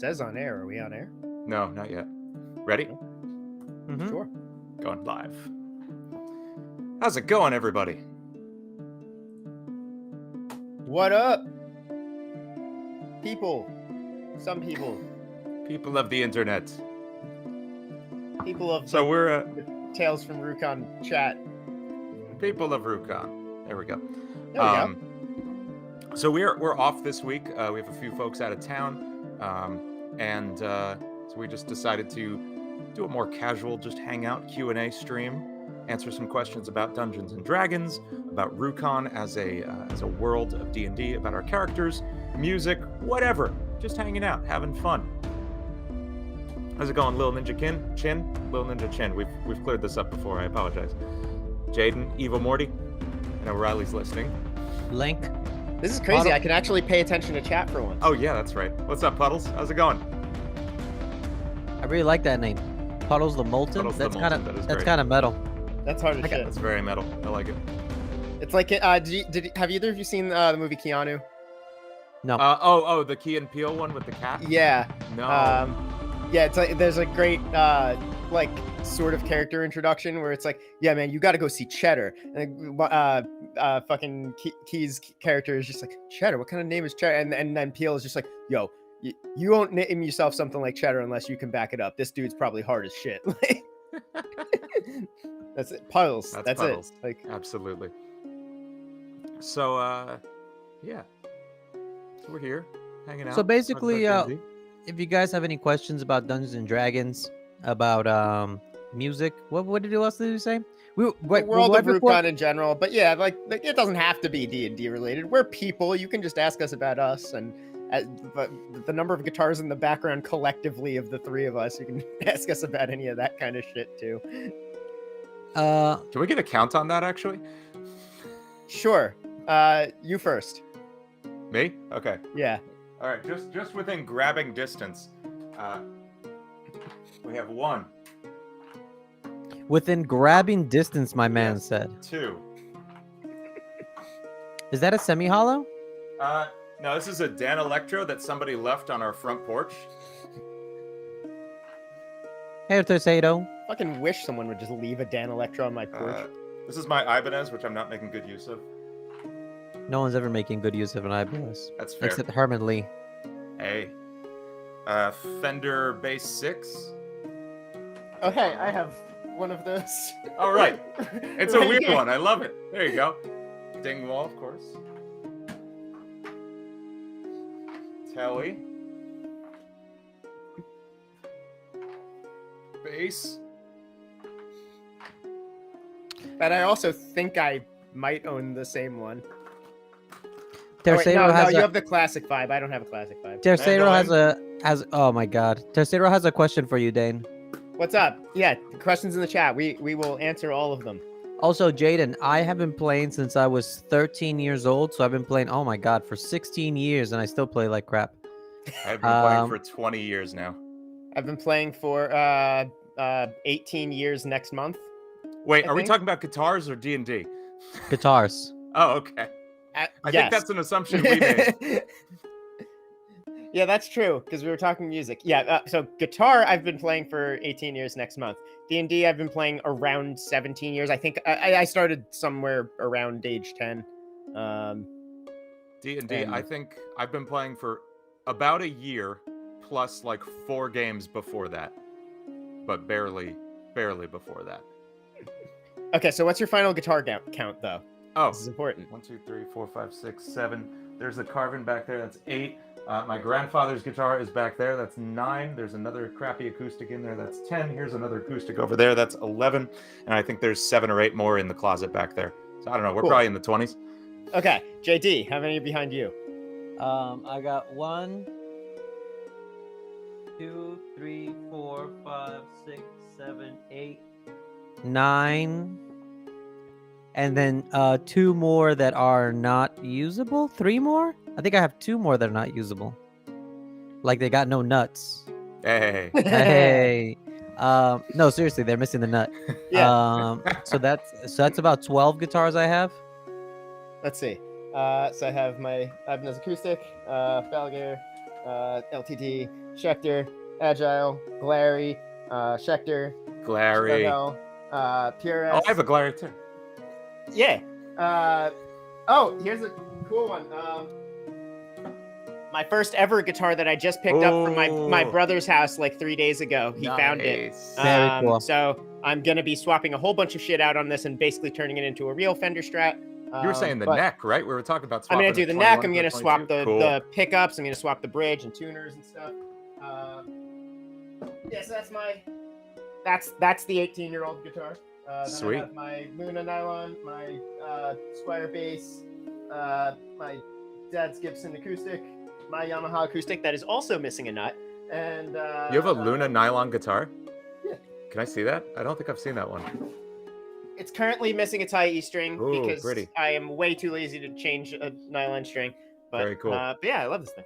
says on air. Are we on air? No, not yet. Ready? Mm-hmm. Sure. Going live. How's it going, everybody? What up? People. Some people. People of the internet. People of So we're the Tales from Rukon chat. People of Rukon. There we go. There we go. So we're off this week. We have a few folks out of town, and so we just decided to do a more casual, just hangout Q&A stream, answer some questions about Dungeons and Dragons, about Rukon as a world of D&D, about our characters, music, whatever. Just hanging out, having fun. How's it going, Lil Ninja Chin? Lil Ninja Chin. We've cleared this up before. I apologize. Jaden, Evil Morty. I know Riley's listening. Link. This is crazy. Puddle. I can actually pay attention to chat for once. Oh yeah, that's right. What's up, Puddles? How's it going? I really like that name. Puddles the Molten. Puddles the That's Molten, kind that is of that's great. kind of metal. That's hard as shit. That's very metal. I like it. It's like, have either of you seen the movie Keanu? No. The Key and Peele one with the cat? Yeah. No. Yeah, it's like there's a great like sort of character introduction where it's like, yeah, man, you got to go see Cheddar. And fucking Key's character is just like, Cheddar. What kind of name is Cheddar? And then Peele is just like, yo, you won't name yourself something like Cheddar unless you can back it up. This dude's probably hard as shit. That's it. Puddles. That's Puddles. it. Like, absolutely. So yeah. So we're here hanging out. So basically, talking about if you guys have any questions about Dungeons and Dragons, about music, what did you say? the world of Rukon in general, but yeah, like it doesn't have to be D&D related. We're people. You can just ask us about us, and but the number of guitars in the background collectively of the three of us, you can ask us about any of that kind of shit too. Can we get a count on that, actually? Sure. You first. Me? Okay. Yeah. All right. Just within grabbing distance, we have 1, Within grabbing distance, my man Yes. said. 2. Is that a semi-hollow? No, this is a Dan Electro that somebody left on our front porch. Hey, Tercedo. Fucking wish someone would just leave a Dan Electro on my porch. This is my Ibanez, which I'm not making good use of. No one's ever making good use of an Ibanez. That's fair. Except Herman Lee. Hey. Fender Bass 6. Okay, I have one of those. All right. It's a Right weird here. one. I love it. There you go. Dingwall, of course. Telly. Bass. But I also think I might own the same one. Tercedo no, has you a have the classic vibe. I don't have a classic vibe. Tercedo has oh my god. Tercedo has a question for you, Dane. What's up? Yeah, questions in the chat. We will answer all of them. Also, Jaden, I have been playing since I was 13 years old, so I've been playing, oh my god, for 16 years, and I still play like crap. I've been playing for 20 years now. I've been playing for 18 years next month. Wait, I are we think. talking about guitars or D&D? Guitars. Oh, okay. I think that's an assumption we made. Yeah, that's true, because we were talking music. Yeah, so guitar I've been playing for 18 years next month. D&D I've been playing around 17 years. I think I started somewhere around age 10. D&D, And- I think I've been playing for about a year, plus like 4 games before that. But barely before that. Okay, so what's your final guitar count, though? Oh, This is important. 1, 2, 3, 4, 5, 6, 7. There's a Carvin back there. That's 8. My grandfather's guitar is back there. That's 9. There's another crappy acoustic in there. That's 10. Here's another acoustic over there. That's 11. And I think there's 7 or 8 more in the closet back there. So I don't know. We're Cool. probably in the 20s. Okay, JD, how many are behind you? I got 1, 2, 3, 4, 5, 6, 7, 8, 9. And then 2 more that are not usable. 3 more? I think I have 2 more that are not usable. Like they got no nuts. Hey. Hey. No, seriously, they're missing the nut. Yeah. So that's about 12 guitars I have. Let's see. So I have my Ibanez acoustic, Falliger, LTD, Schecter, Agile, Glary, Schecter, Glary. Chanel, PRS. Oh, I have a Glary too. Yeah. Oh, here's a cool one. My first ever guitar that I just picked up from my Ooh. brother's house like 3 days ago. He found it. Nice. Very cool. So I'm gonna be swapping a whole bunch of shit out on this and basically turning it into a real Fender Strat. You were saying the but neck, right? We were talking about I'm swapping. gonna do the 21 neck. I'm to gonna 22. swap the Cool. pickups. I'm gonna swap the bridge and tuners and stuff. Yeah, so that's the 18-year-old guitar. Sweet. Then I have my Luna nylon, my Squire bass, my dad's Gibson acoustic, my Yamaha acoustic that is also missing a nut, and You have a Luna nylon guitar? Yeah. Can I see that? I don't think I've seen that one. It's currently missing its high E string Ooh, because pretty. I am way too lazy to change a nylon string. But, Very cool. But yeah, I love this thing.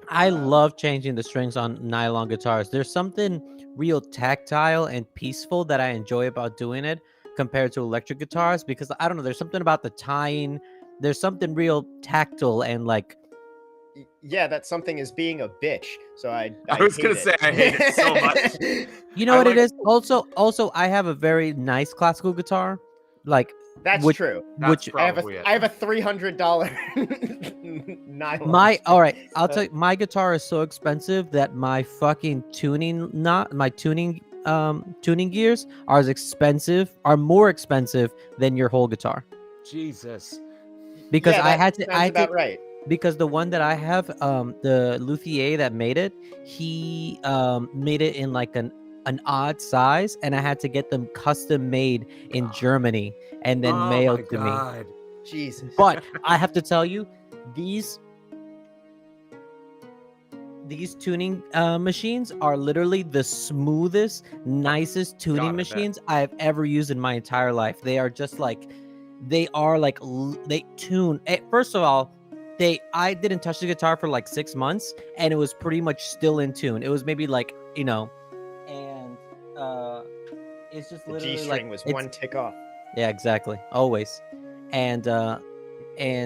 I love changing the strings on nylon guitars. There's something real tactile and peaceful that I enjoy about doing it compared to electric guitars because I don't know, there's something about the tying. There's something real tactile and like Yeah, that something is being a bitch. So I was hate gonna it. say I hate it so much. you know I what like- it is. Also, I have a very nice classical guitar, like That's which, true. That's which I have probably it. a $300 nylon. my all right. I'll tell you, my guitar is so expensive that my fucking tuning tuning gears are more expensive than your whole guitar Jesus. because Yeah, I that had to sounds about right. because the one that I have, the luthier that made it, he made it in like an odd size, and I had to get them custom made in Germany and then Oh mailed my to me. God. Jesus. But I have to tell you, these tuning machines are literally the smoothest, nicest tuning God, I bet. machines I have ever used in my entire life. They are just like, they tune. First of all, I didn't touch the guitar for like 6 months, and it was pretty much still in tune. It was maybe like, and it's just The literally G like string was it's- one tick off. Yeah, exactly, always, and it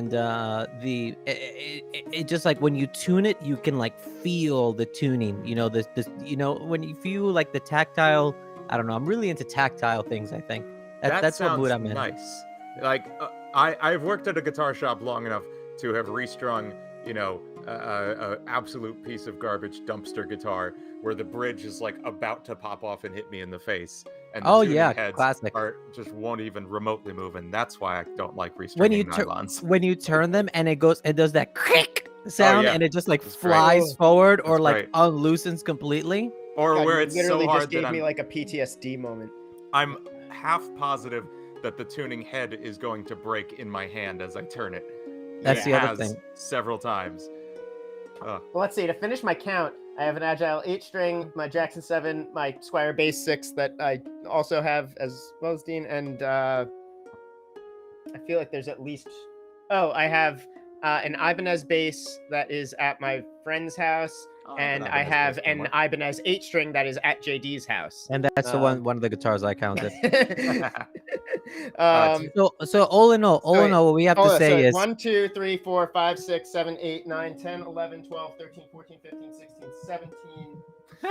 just like when you tune it, you can like feel the tuning. You know this when you feel like the tactile. I don't know. I'm really into tactile things. I think that's what mood I'm in. Nice. Like I've worked at a guitar shop long enough to have restrung, a absolute piece of garbage dumpster guitar where the bridge is like about to pop off and hit me in the face, and the Oh tuning yeah, heads classic. just won't even remotely move, and that's why I don't like When restringing you nylons. when you turn them and it does that click sound, yeah. and it just like That's great. flies forward or That's like great. unloosens completely. Or God, where you it's literally so hard just gave that me like a PTSD moment. I'm half positive that the tuning head is going to break in my hand as I turn it. That's It the other has thing. several times. Well, let's see. To finish my count, I have an Agile 8-string, my Jackson 7, my Squire Bass 6 that I also have as well as Dean, and I feel like there's at least... Oh, I have an Ibanez bass that is at my friend's house, Oh, and an I Ibanez have bass an somewhere. Ibanez 8-string that is at Jaydee's house. And that's the one of the guitars I counted. So all in all, what we have to say is 1, 2, 3, 4, 5, 6, 7, 8, 9, 10, 11, 12, 13, 14, 15, 16, 17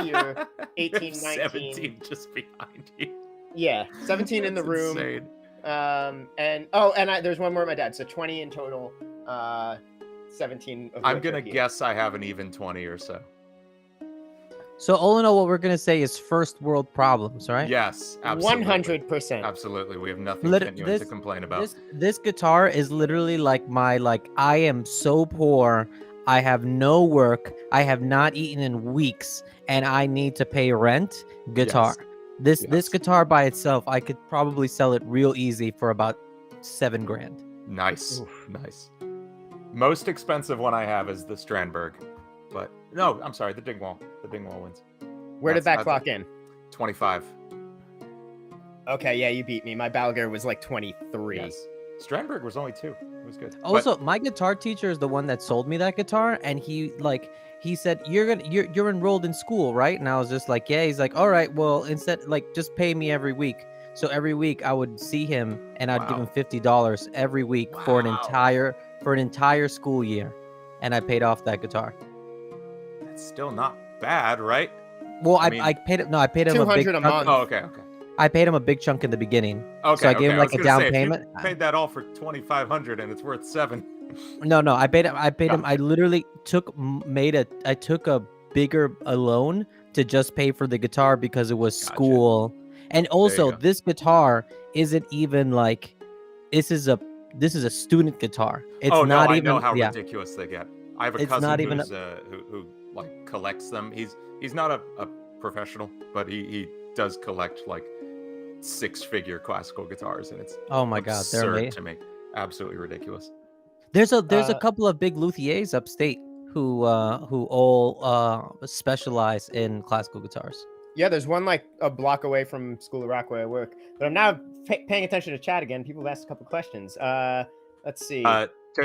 here, 18, 19. 17 just behind you. Yeah, 17 in the That's room. insane. And there's one more at my dad, so 20 in total. 17 of I'm which gonna are here. guess I have an even 20 or so. so all in all, what we're gonna say is first world problems, right? Yes, absolutely. 100%. Absolutely, we have nothing genuine to complain about. This guitar is literally like I am so poor. I have no work. I have not eaten in weeks, and I need to pay rent. Guitar. This Yes. guitar by itself, I could probably sell it real easy for about $7,000. Nice, Oof. nice. Most expensive one I have is the Strandberg, but no, I'm sorry, the Dingwall. The Dingwall wins. Where did That's- that clock in? 25. Okay, yeah, you beat me. My Balger was like 23. Yes. Strandberg was only 2. It was good. Also, my guitar teacher is the one that sold me that guitar, and he said you're enrolled in school, right? And I was just like, yeah. He's like, all right, well, instead, like, just pay me every week. So every week I would see him, and I'd give Wow. him $50 every week for an Wow. entire school year, and I paid off that guitar. That's It's still not bad, right? Well, I mean- I paid him. No, I paid him a big 200 a chunk. month. Oh, okay. I paid him a big chunk in the beginning. Okay, So I gave him I was like a gonna down say, if payment. you paid that all for 2,500 and it's worth 7. No, I paid him. I Gotcha. literally took a bigger loan to just pay for the guitar because it was Gotcha. school. And also, go. this guitar isn't even like this is a student guitar. It's Oh not no, even I know how yeah. ridiculous they get. I have a It's cousin not even who's who like collects them. He's not a professional, but he does collect like 6-figure classical guitars, and it's Oh my god, they're absurd amazing. to me. Absolutely ridiculous. There's a couple of big luthiers upstate who all specialize in classical guitars. Yeah, there's one like a block away from School of Rock where I work. But I'm now paying attention to chat again. People have asked a couple questions. Let's see.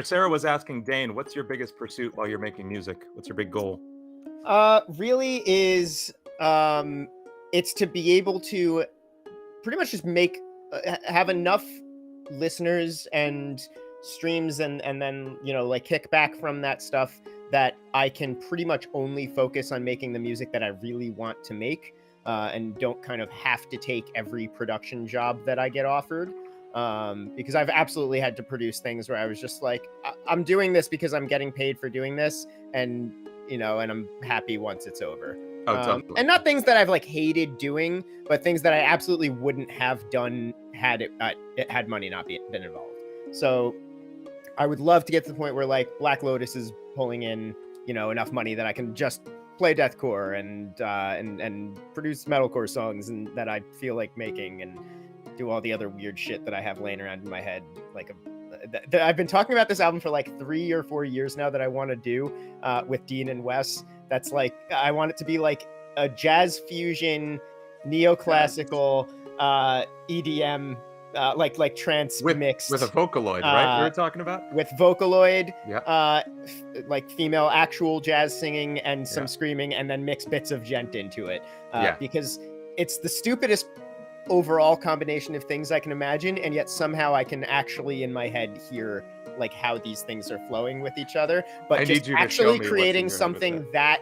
Sarah was asking Dane, what's your biggest pursuit while you're making music? What's your big goal? Really is it's to be able to pretty much just make have enough listeners and streams and then like kick back from that stuff that I can pretty much only focus on making the music that I really want to make, and don't kind of have to take every production job that I get offered. Because I've absolutely had to produce things where I was just like, I'm doing this because I'm getting paid for doing this, and and I'm happy once it's over. Oh, totally. And not things that I've like hated doing, but things that I absolutely wouldn't have done had it had money not been involved. So I would love to get to the point where like Black Lotus is pulling in, enough money that I can just play deathcore and produce metalcore songs and that I feel like making, and do all the other weird shit that I have laying around in my head. Like I've been talking about this album for like 3 or 4 years now that I want to do with Dean and Wes. That's like, I want it to be like a jazz fusion, neoclassical, EDM, like trance mixed with a Vocaloid, right? We were talking about with Vocaloid, yeah, like female actual jazz singing and some Yeah. screaming, and then mix bits of djent into it. Yeah. Because it's the stupidest overall combination of things I can imagine, and yet somehow I can actually in my head hear like how these things are flowing with each other, but I just need you to show actually me what's in creating your head with something that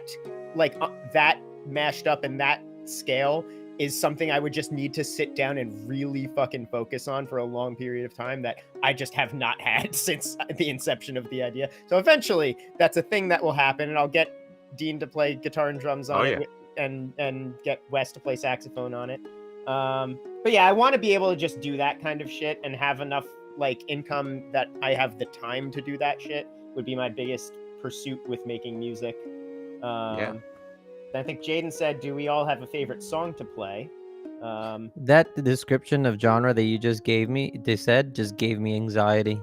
like that mashed up and that scale is something I would just need to sit down and really fucking focus on for a long period of time that I just have not had since the inception of the idea. So eventually that's a thing that will happen, and I'll get Dean to play guitar and drums on it, and get Wes to play saxophone on it. But yeah, I want to be able to just do that kind of shit and have enough like income that I have the time to do that shit would be my biggest pursuit with making music. I think Jaden said, do we all have a favorite song to play? That description of genre that you just gave me, just gave me anxiety.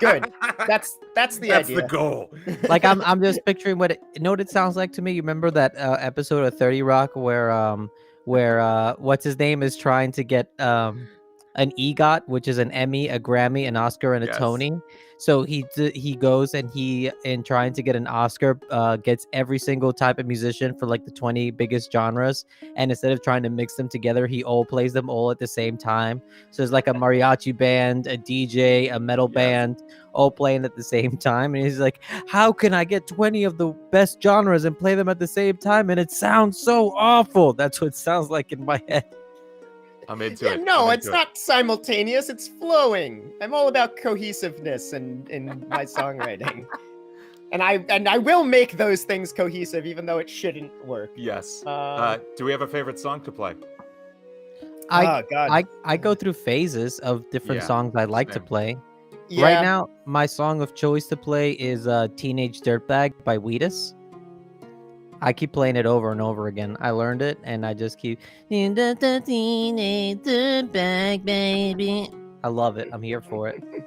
Good. That's the idea. the goal. Like I'm just picturing what it sounds like to me. You remember that episode of 30 Rock where what's his name is trying to get an EGOT, which is an Emmy, a Grammy, an Oscar, and a Yes. Tony. So he goes and in trying to get an Oscar, gets every single type of musician for like the 20 biggest genres, and instead of trying to mix them together, he plays them all at the same time. So there's like a mariachi band, a DJ, a metal band, all playing at the same time, and he's like, "How can I get 20 of the best genres and play them at the same time? And it sounds so awful." That's what it sounds like in my head. I'm into it. No, I'm it's into it. not simultaneous. It's flowing. I'm all about cohesiveness in my songwriting, and I will make those things cohesive, even though it shouldn't work. Yes. Uh, Do we have a favorite song to play? Oh, God. I go through phases of different Yeah, songs I like to same. play. Yeah. Right now, my song of choice to play is Teenage Dirtbag by Wheatus. I keep playing it over and over again. I learned it, and I just keep... Teenage Dirtbag, baby. I love it. I'm here for it. Do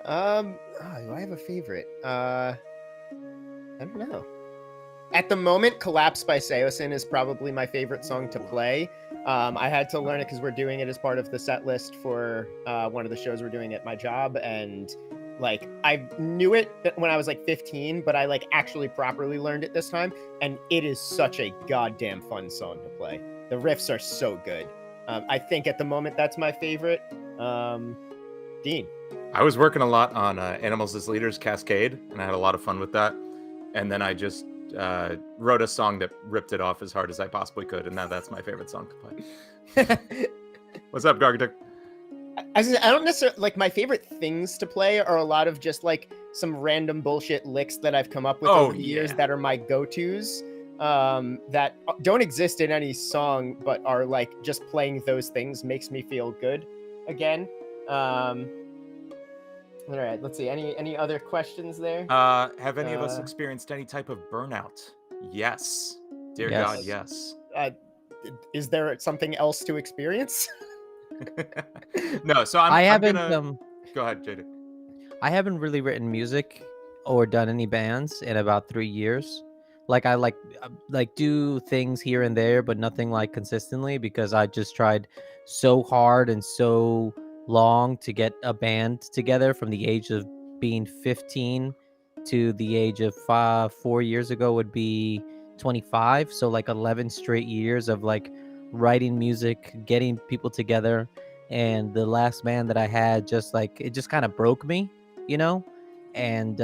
I have a favorite? I don't know. At the moment, Collapse by Seosin is probably my favorite song to play. I had to learn it because we're doing it as part of the set list for one of the shows we're doing at my job, and like I knew it when I was like 15, but I like actually properly learned it this time, and it is such a goddamn fun song to play. The riffs are so good. I think at the moment that's my favorite. Dean. I was working a lot on Animals as Leaders Cascade, and I had a lot of fun with that. And then I just wrote a song that ripped it off as hard as I possibly could, and now that's my favorite song to play. What's up, Gargaduk? I don't necessarily like my favorite things to play are a lot of just like some random bullshit licks that I've come up with over the years that are my go-tos, that don't exist in any song but are like just playing those things makes me feel good again. All right, let's see. Any other questions there? Have any of us experienced any type of burnout? Yes. Dear God, yes. Is there something else to experience? No, so I I'm haven't gonna... Go ahead, Jaydee. I haven't really written music or done any bands in about 3 years. Like I like do things here and there, but nothing like consistently, because I just tried so hard and so long to get a band together from the age of being 15 to the age of 4 years ago would be 25. So like 11 straight years of like writing music, getting people together. And the last band that I had just like, it just kind of broke me, you know? And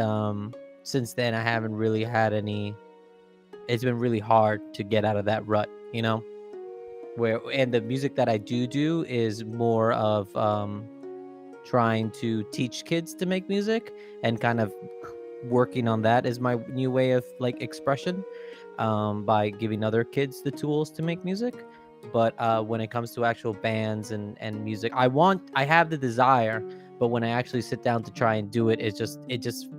since then I haven't really had any. It's been really hard to get out of that rut, you know? And the music that I do is more of trying to teach kids to make music, and kind of working on that is my new way of like expression, by giving other kids the tools to make music. But when it comes to actual bands and music, I have the desire, but when I actually sit down to try and do it, it just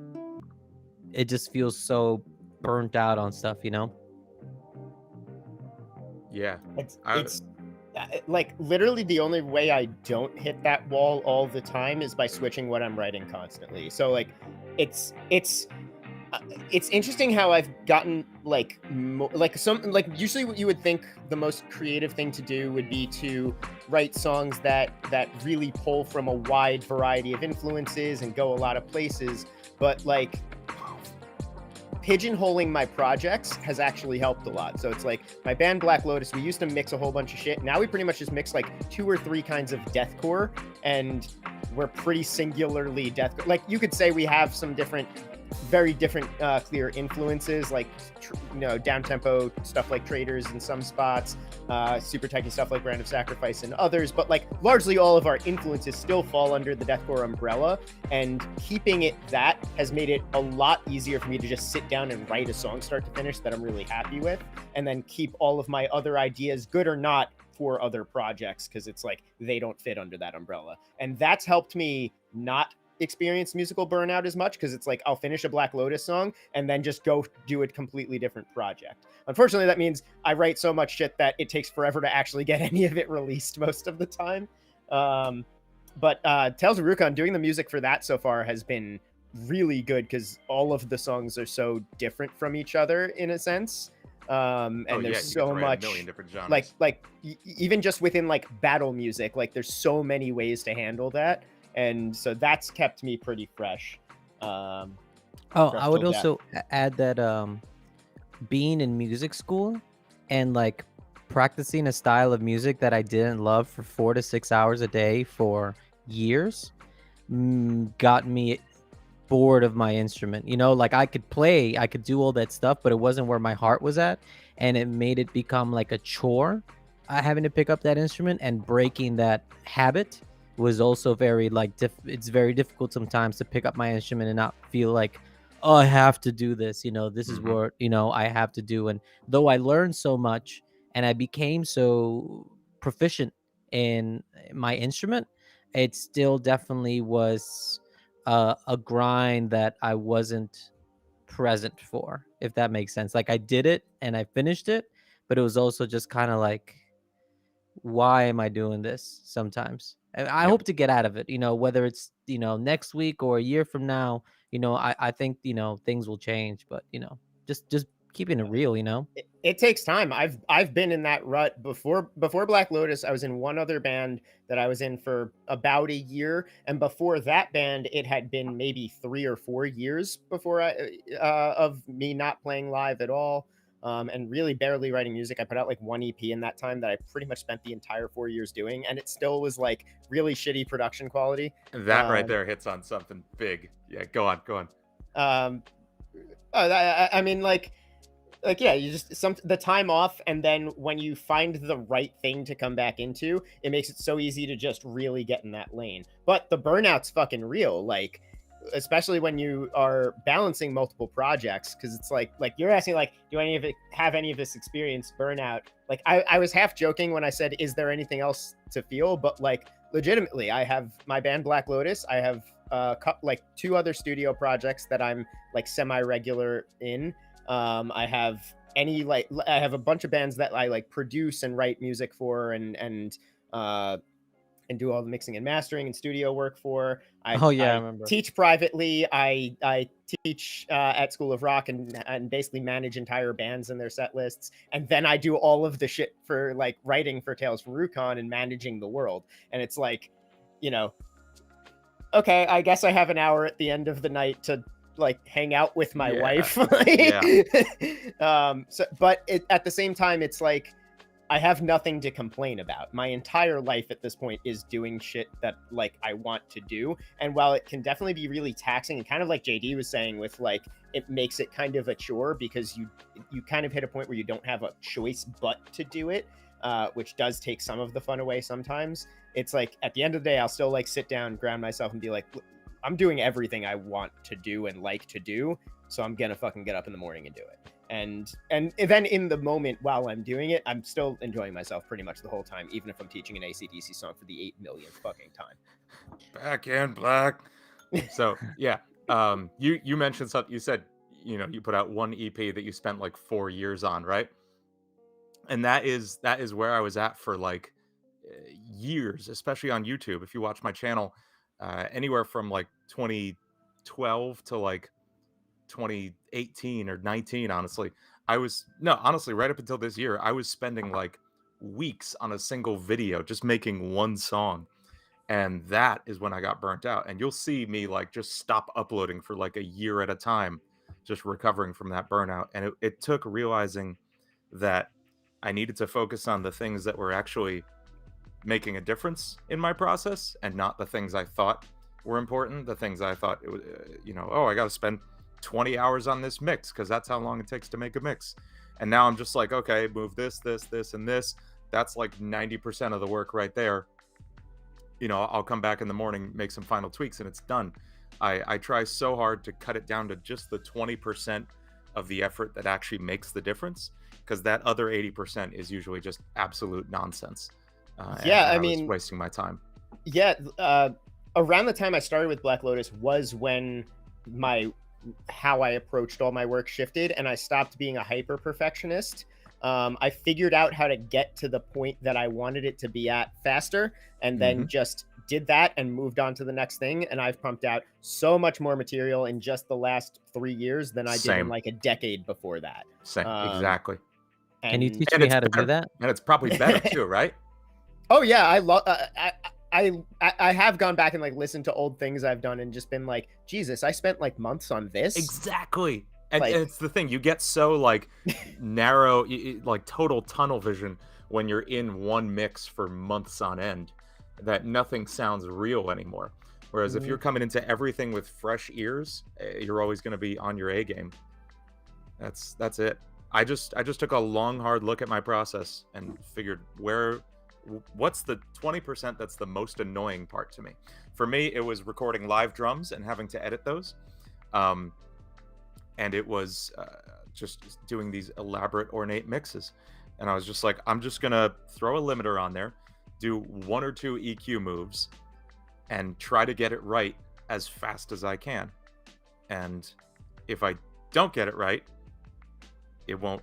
feels so burnt out on stuff, you know? Yeah. It's like literally the only way I don't hit that wall all the time is by switching what I'm writing constantly. So like it's interesting how I've gotten like usually what you would think the most creative thing to do would be to write songs that really pull from a wide variety of influences and go a lot of places, but like pigeonholing my projects has actually helped a lot. So it's like my band Black Lotus, we used to mix a whole bunch of shit. Now we pretty much just mix like 2 or 3 kinds of deathcore, and we're pretty singularly deathcore. Like you could say we have some very different clear influences, like down tempo stuff like Traders in some spots, super techy stuff like Brand of Sacrifice in others, but like largely all of our influences still fall under the deathcore umbrella, and keeping it that has made it a lot easier for me to just sit down and write a song start to finish that I'm really happy with, and then keep all of my other ideas, good or not, for other projects, because it's like they don't fit under that umbrella. And that's helped me not experience musical burnout as much, because it's like I'll finish a Black Lotus song and then just go do a completely different project. Unfortunately, that means I write so much shit that it takes forever to actually get any of it released most of the time. But Tales of Rukon, doing the music for that so far has been really good, because all of the songs are so different from each other in a sense. And there's so much, a million different genres. like even just within like battle music, like there's so many ways to handle that. And so that's kept me pretty fresh. I would also add that being in music school and like practicing a style of music that I didn't love for 4 to 6 hours a day for years got me bored of my instrument. You know, like I could do all that stuff, but it wasn't where my heart was at, and it made it become like a chore, having to pick up that instrument, and breaking that habit was also very like it's very difficult sometimes to pick up my instrument and not feel like, oh, I have to do this, you know, this is what, you know, I have to do. And though I learned so much and I became so proficient in my instrument, it still definitely was a grind that I wasn't present for, if that makes sense. Like I did it and I finished it, but it was also just kind of like, why am I doing this sometimes? And I hope to get out of it, you know, whether it's, you know, next week or a year from now, you know, I think, you know, things will change, but, you know, just keeping it real, you know. It takes time. I've been in that rut before Black Lotus. I was in one other band that I was in for about a year, and before that band, it had been maybe 3 or 4 years before of me not playing live at all, and really barely writing music. I put out like 1 EP in that time that I pretty much spent the entire 4 years doing, and it still was like really shitty production quality. That right there hits on something big. Yeah, go on. I mean, like, like, yeah, you just the time off, and then when you find the right thing to come back into, it makes it so easy to just really get in that lane. But the burnout's fucking real, like, especially when you are balancing multiple projects, because it's like you're asking, like, do any of it have any of this experience burnout? Like, I was half joking when I said, is there anything else to feel? But like, legitimately, I have my band Black Lotus. I have like 2 other studio projects that I'm like semi-regular in. I have I have a bunch of bands that I like produce and write music for, and do all the mixing and mastering and studio work for. Oh yeah, I I remember. teach privately. I teach at School of Rock, and basically manage entire bands and their set lists. And then I do all of the shit for like writing for Tales from Rukon and managing the world. And it's like, you know, okay, I guess I have an hour at the end of the night to like hang out with my Yeah. wife. Yeah. So, but at the same time, it's like, I have nothing to complain about. My entire life at this point is doing shit that like I want to do. And while it can definitely be really taxing, and kind of like Jaydee was saying, with like, it makes it kind of a chore because you kind of hit a point where you don't have a choice but to do it, which does take some of the fun away sometimes. It's like, at the end of the day, I'll still like sit down, ground myself, and be like, I'm doing everything I want to do and like to do, so I'm gonna fucking get up in the morning and do it. And then in the moment while I'm doing it, I'm still enjoying myself pretty much the whole time, even if I'm teaching an AC/DC song for the 8 millionth fucking time. Back in black. So yeah, you mentioned something. You said, you know, you put out one EP that you spent like 4 years on, right? And that is where I was at for like years, especially on YouTube. If you watch my channel, anywhere from like 2012 to like 2018 or 19, honestly, honestly, right up until this year, I was spending like weeks on a single video just making one song. And that is when I got burnt out. And you'll see me like just stop uploading for like a year at a time, just recovering from that burnout. And it took realizing that I needed to focus on the things that were actually making a difference in my process, and not the things I thought were important. The things I thought it was, oh, I got to spend 20 hours on this mix because that's how long it takes to make a mix. And now I'm just like, okay, move this, and this. That's like 90% of the work right there. I'll come back in the morning, make some final tweaks, and it's done. I try so hard to cut it down to just the 20% of the effort that actually makes the difference, because that other 80% is usually just absolute nonsense. Yeah, I was mean, wasting my time. Yeah, around the time I started with Black Lotus was when how I approached all my work shifted, and I stopped being a hyper perfectionist. I figured out how to get to the point that I wanted it to be at faster, and then just did that and moved on to the next thing. And I've pumped out so much more material in just the last 3 years than I did in like a decade before that. Same, exactly. Can you teach me how to do that? And it's probably better too, right? Oh yeah, I love. I have gone back and like listened to old things I've done and just been like, Jesus, I spent like months on this. Exactly. And Like- it's the thing, you get so like narrow, like total tunnel vision when you're in one mix for months on end, that nothing sounds real anymore. Whereas if you're coming into everything with fresh ears, you're always going to be on your A game. That's it. I just took a long, hard look at my process and figured what's the 20% that's the most annoying part to me. For me, it was recording live drums and having to edit those. And it was just doing these elaborate, ornate mixes. And I was just like, I'm just going to throw a limiter on there, do 1 or 2 EQ moves, and try to get it right as fast as I can. And if I don't get it right, it won't.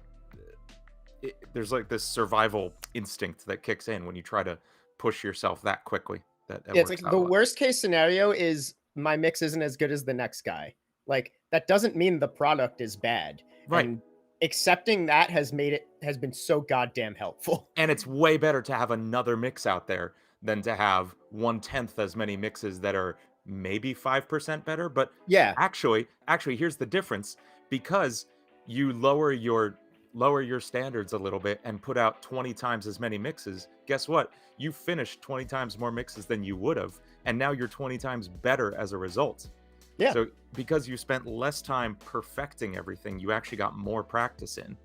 There's like this survival instinct that kicks in when you try to push yourself that quickly. That it's like the worst case scenario is my mix isn't as good as the next guy. Like, that doesn't mean the product is bad. Right. And accepting that has been so goddamn helpful. And it's way better to have another mix out there than to have 1/10 as many mixes that are maybe 5% better. But yeah, actually, here's the difference. Because you lower your standards a little bit and put out 20 times as many mixes, guess what? You finished 20 times more mixes than you would have, and now you're 20 times better as a result. Yeah. So because you spent less time perfecting everything, you actually got more practice in.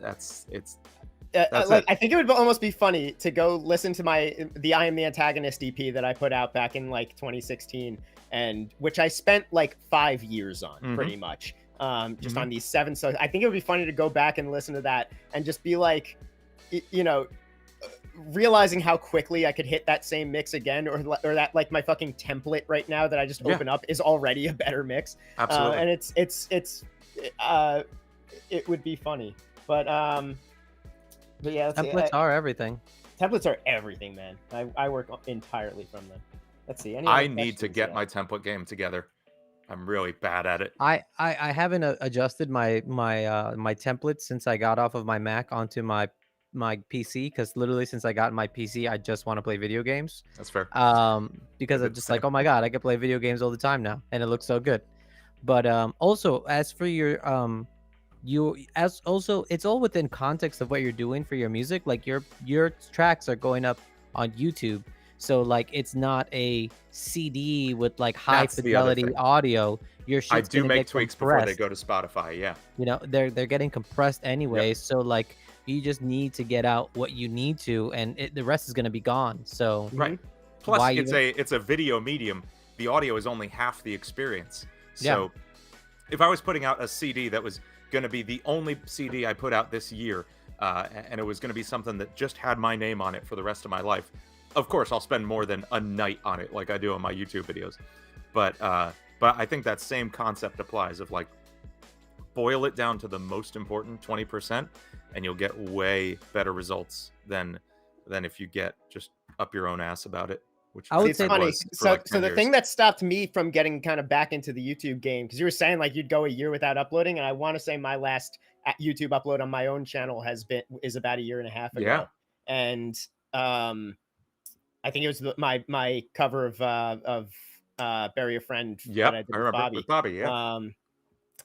That's like it. I think it would almost be funny to go listen to the I Am the Antagonist EP that I put out back in like 2016, and which I spent like 5 years on pretty much, just on these 7 songs. I think it would be funny to go back and listen to that and just be like, you know, realizing how quickly I could hit that same mix again, or that like my fucking template right now that I just open up is already a better mix. Absolutely. And it would be funny, but yeah, Templates are everything. Templates are everything, man. I work entirely from them. Let's see. I need to get my template game together. I'm really bad at it. I haven't adjusted my templates since I got off of my Mac onto my PC, because literally since I got my PC, I just want to play video games. That's fair. Because I'm just like, oh my god, I can play video games all the time now, and it looks so good. But also, as for your it's all within context of what you're doing for your music. Like your tracks are going up on YouTube, so like it's not a CD with like high fidelity audio. Your shit's I do make tweaks before they compressed. go to Spotify. Yeah. You know, they're getting compressed anyway. So like you just need to get out what you need to, and the rest is going to be gone. So right. Plus, it's a video medium. The audio is only half the experience. So if I was putting out a CD that was going to be the only CD I put out this year, and it was going to be something that just had my name on it for the rest of my life, of course I'll spend more than a night on it like I do on my YouTube videos. But I think that same concept applies of like, boil it down to the most important 20%, and you'll get way better results than if you get just up your own ass about it. Which I would say funny. So like the thing that stopped me from getting kind of back into the YouTube game, because you were saying like you'd go a year without uploading, and I want to say my last YouTube upload on my own channel is about a year and a half ago. Yeah. And I think it was my cover of Bury a Friend. Yeah, that I did I remember with Bobby. Yeah.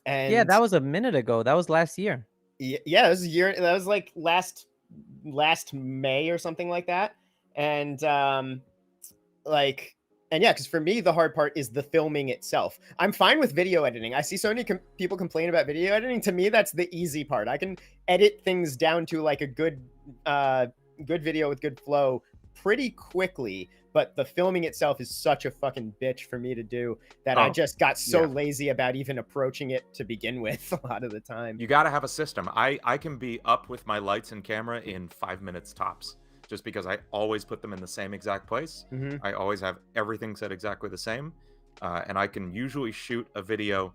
And yeah, that was a minute ago. That was last year. Yeah, it was a year. That was like last May or something like that. And because for me the hard part is the filming itself. I'm fine with video editing. I see so many people complain about video editing. To me, that's the easy part. I can edit things down to like a good video with good flow pretty quickly, but the filming itself is such a fucking bitch for me to do that I just got so lazy about even approaching it to begin with a lot of the time. You got to have a system. I can be up with my lights and camera in 5 minutes tops, just because I always put them in the same exact place. I always have everything set exactly the same, and I can usually shoot a video.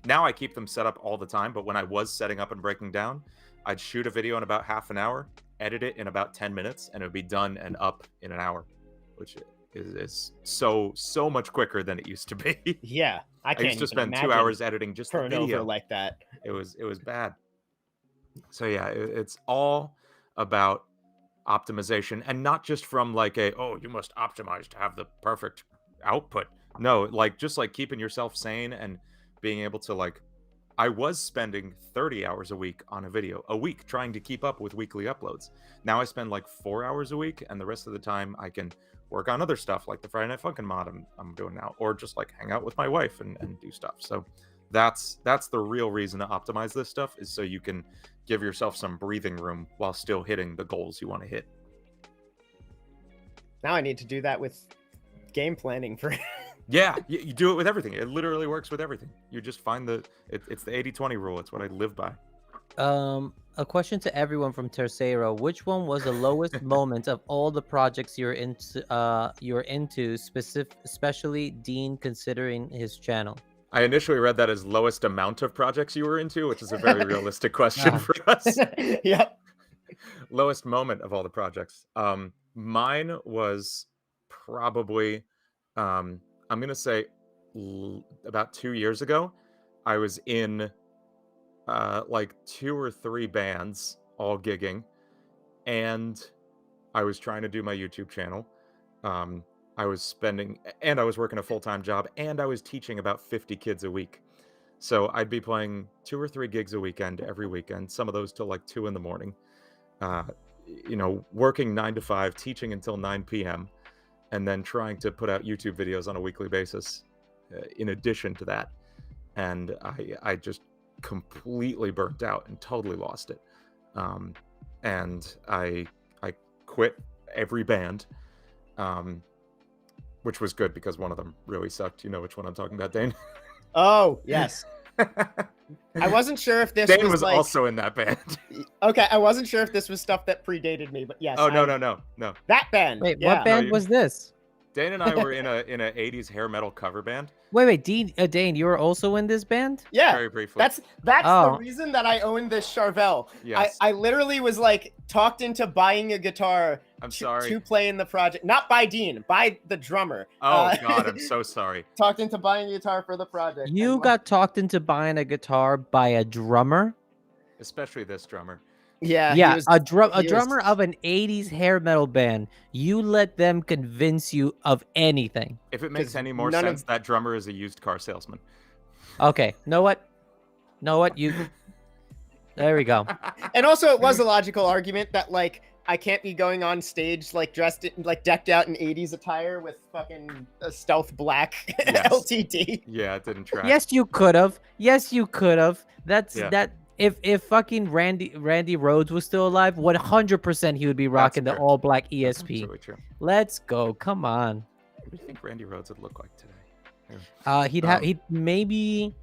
Now I keep them set up all the time, but when I was setting up and breaking down, I'd shoot a video in about half an hour, edit it in about 10 minutes, and it would be done and up in an hour, which is so much quicker than it used to be. Yeah, I can't used to spend 2 hours editing just the video turnover like that. It was bad. So yeah, it's all about optimization, and not just from like you must optimize to have the perfect output. No, like just like keeping yourself sane and being able to like, I was spending 30 hours a week on a video a week trying to keep up with weekly uploads. Now I spend like 4 hours a week, and the rest of the time I can work on other stuff like the Friday Night Funkin' mod I'm doing now, or just like hang out with my wife and do stuff. So that's the real reason to optimize this stuff, is so you can give yourself some breathing room while still hitting the goals you want to hit. Now I need to do that with game planning for Yeah, you do it with everything. It literally works with everything. You just find it's the 80-20 rule. It's what I live by. A question to everyone from Tercero: which one was the lowest moment of all the projects you're into, especially Dean, considering his channel? I initially read that as lowest amount of projects you were into, which is a very realistic question for us. Yep. Lowest moment of all the projects. Mine was probably, I'm going to say about 2 years ago. I was in like 2 or 3 bands all gigging, and I was trying to do my YouTube channel. I was working a full-time job, and I was teaching about 50 kids a week. So I'd be playing 2 or 3 gigs a weekend every weekend, some of those till like 2 in the morning. Working 9 to 5, teaching until 9 p.m., and then trying to put out YouTube videos on a weekly basis in addition to that. And I just completely burnt out and totally lost it. and I quit every band, which was good because one of them really sucked. You know which one I'm talking about, Dane? Oh, yes. I wasn't sure if this Dane was like... also in that band. Okay, I wasn't sure if this was stuff that predated me, but yes. Oh no. That band. Wait, yeah. what band you- was this? Dane and I were in a 80s hair metal cover band. Wait, Dane, you were also in this band? Yeah. Very briefly. That's Oh. the reason that I own this Charvel. Yes. I literally was like talked into buying a guitar I'm sorry. to play in the project. Not by Dean, by the drummer. Oh God, I'm so sorry. Talked into buying a guitar for the project. You and, got talked into buying a guitar by a drummer? Especially this drummer. yeah, Yeah, he was- a he was- drummer of an 80s hair metal band. You let them convince you of anything. If it makes 'Cause any more none of- sense, that drummer is a used car salesman. Okay, know what? There we go. And also, it was a logical argument that like I can't be going on stage like dressed in, like decked out in 80s attire with fucking a stealth black Yes. LTD. Yeah, it didn't track. Yes, you could have. That's Yeah. that. If fucking Randy Rhoads was still alive, 100% he would be rocking the fair. all black That's ESP. absolutely true. Let's go. Come on. What do you think Randy Rhoads would look like today? He'd maybe.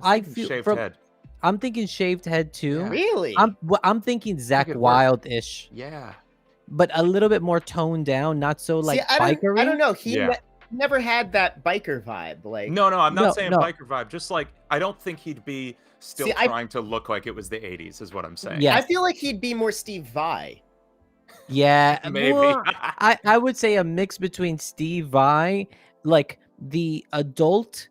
I I was thinking feel shaved from- head. I'm thinking shaved head too. Yeah. Really? I'm thinking Zach could work. Wild-ish, Yeah. but a little bit more toned down, not so like See, I bikery. don't know. He Yeah. never had that biker vibe. Like No, I'm not No, saying no. biker vibe. Just like I don't think he'd be still See, I- trying to look like it was the 80s, is what I'm saying. Yeah. I feel like he'd be more Steve Vai. Yeah, Maybe. well, I would say a mix between Steve Vai, like the adult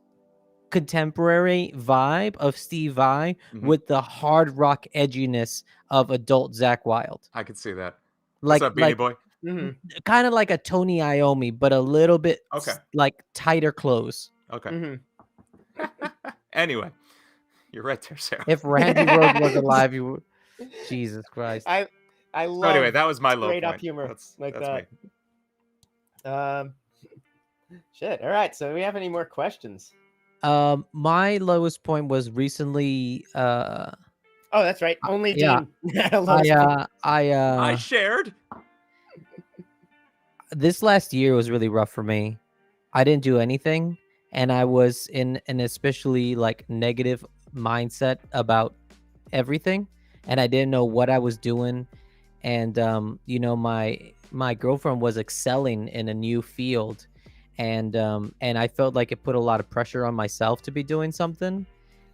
contemporary vibe of Steve Vai, Mhm. with the hard rock edginess of adult Zach Wild. I could see that. Like, What's up, Beanie Boy? Mhm, kind of like a Tony Iommi, but a little bit Okay. like tighter clothes. Okay. mhm. Anyway, you're right there, Sarah. If Randy Rhoads was alive, you would. Jesus Christ. I So love anyway, that was my low straight up point. humor That's like me. that. Shit. All right. So, do we have any more questions? My lowest point was recently. Oh, that's right. Only yeah. Dean. had a lowest point. I shared. This last year was really rough for me. I didn't do anything, and I was in an especially like negative mindset about everything, and I didn't know what I was doing. And my girlfriend was excelling in a new field, and I felt like it put a lot of pressure on myself to be doing something,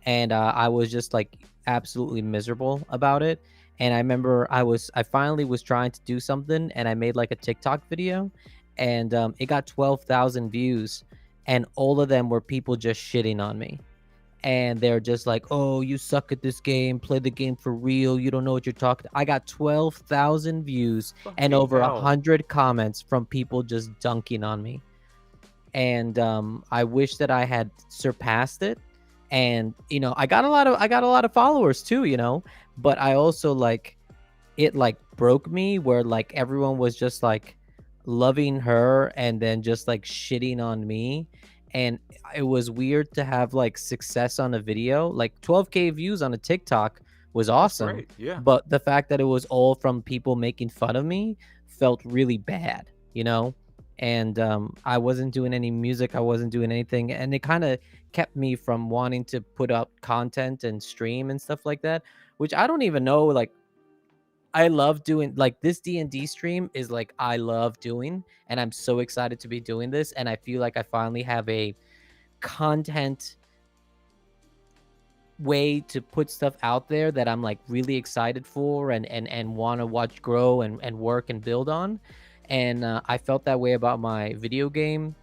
and I was just like absolutely miserable about it. And I remember I finally was trying to do something, and I made like a TikTok video, and it got 12,000 views, and all of them were people just shitting on me. And they're just like, "Oh, you suck at this game. Play the game for real. You don't know what you're talking." I got 12,000 views and Fucking over hell. 100 comments from people just dunking on me. And I wish that I had surpassed it. And I got a lot of followers too, but I also like it like broke me where like everyone was just like loving her and then just like shitting on me. And it was weird to have like success on a video. Like 12K views on a TikTok was awesome. Great. Yeah. But the fact that it was all from people making fun of me felt really bad, and I wasn't doing any music, I wasn't doing anything, and it kind of kept me from wanting to put up content and stream and stuff like that, which I don't even know. Like, I love doing like this D&D stream is like I love doing, and I'm so excited to be doing this, and I feel like I finally have a content way to put stuff out there that I'm like really excited for and want to watch grow and work and build on. And I felt that way about my video game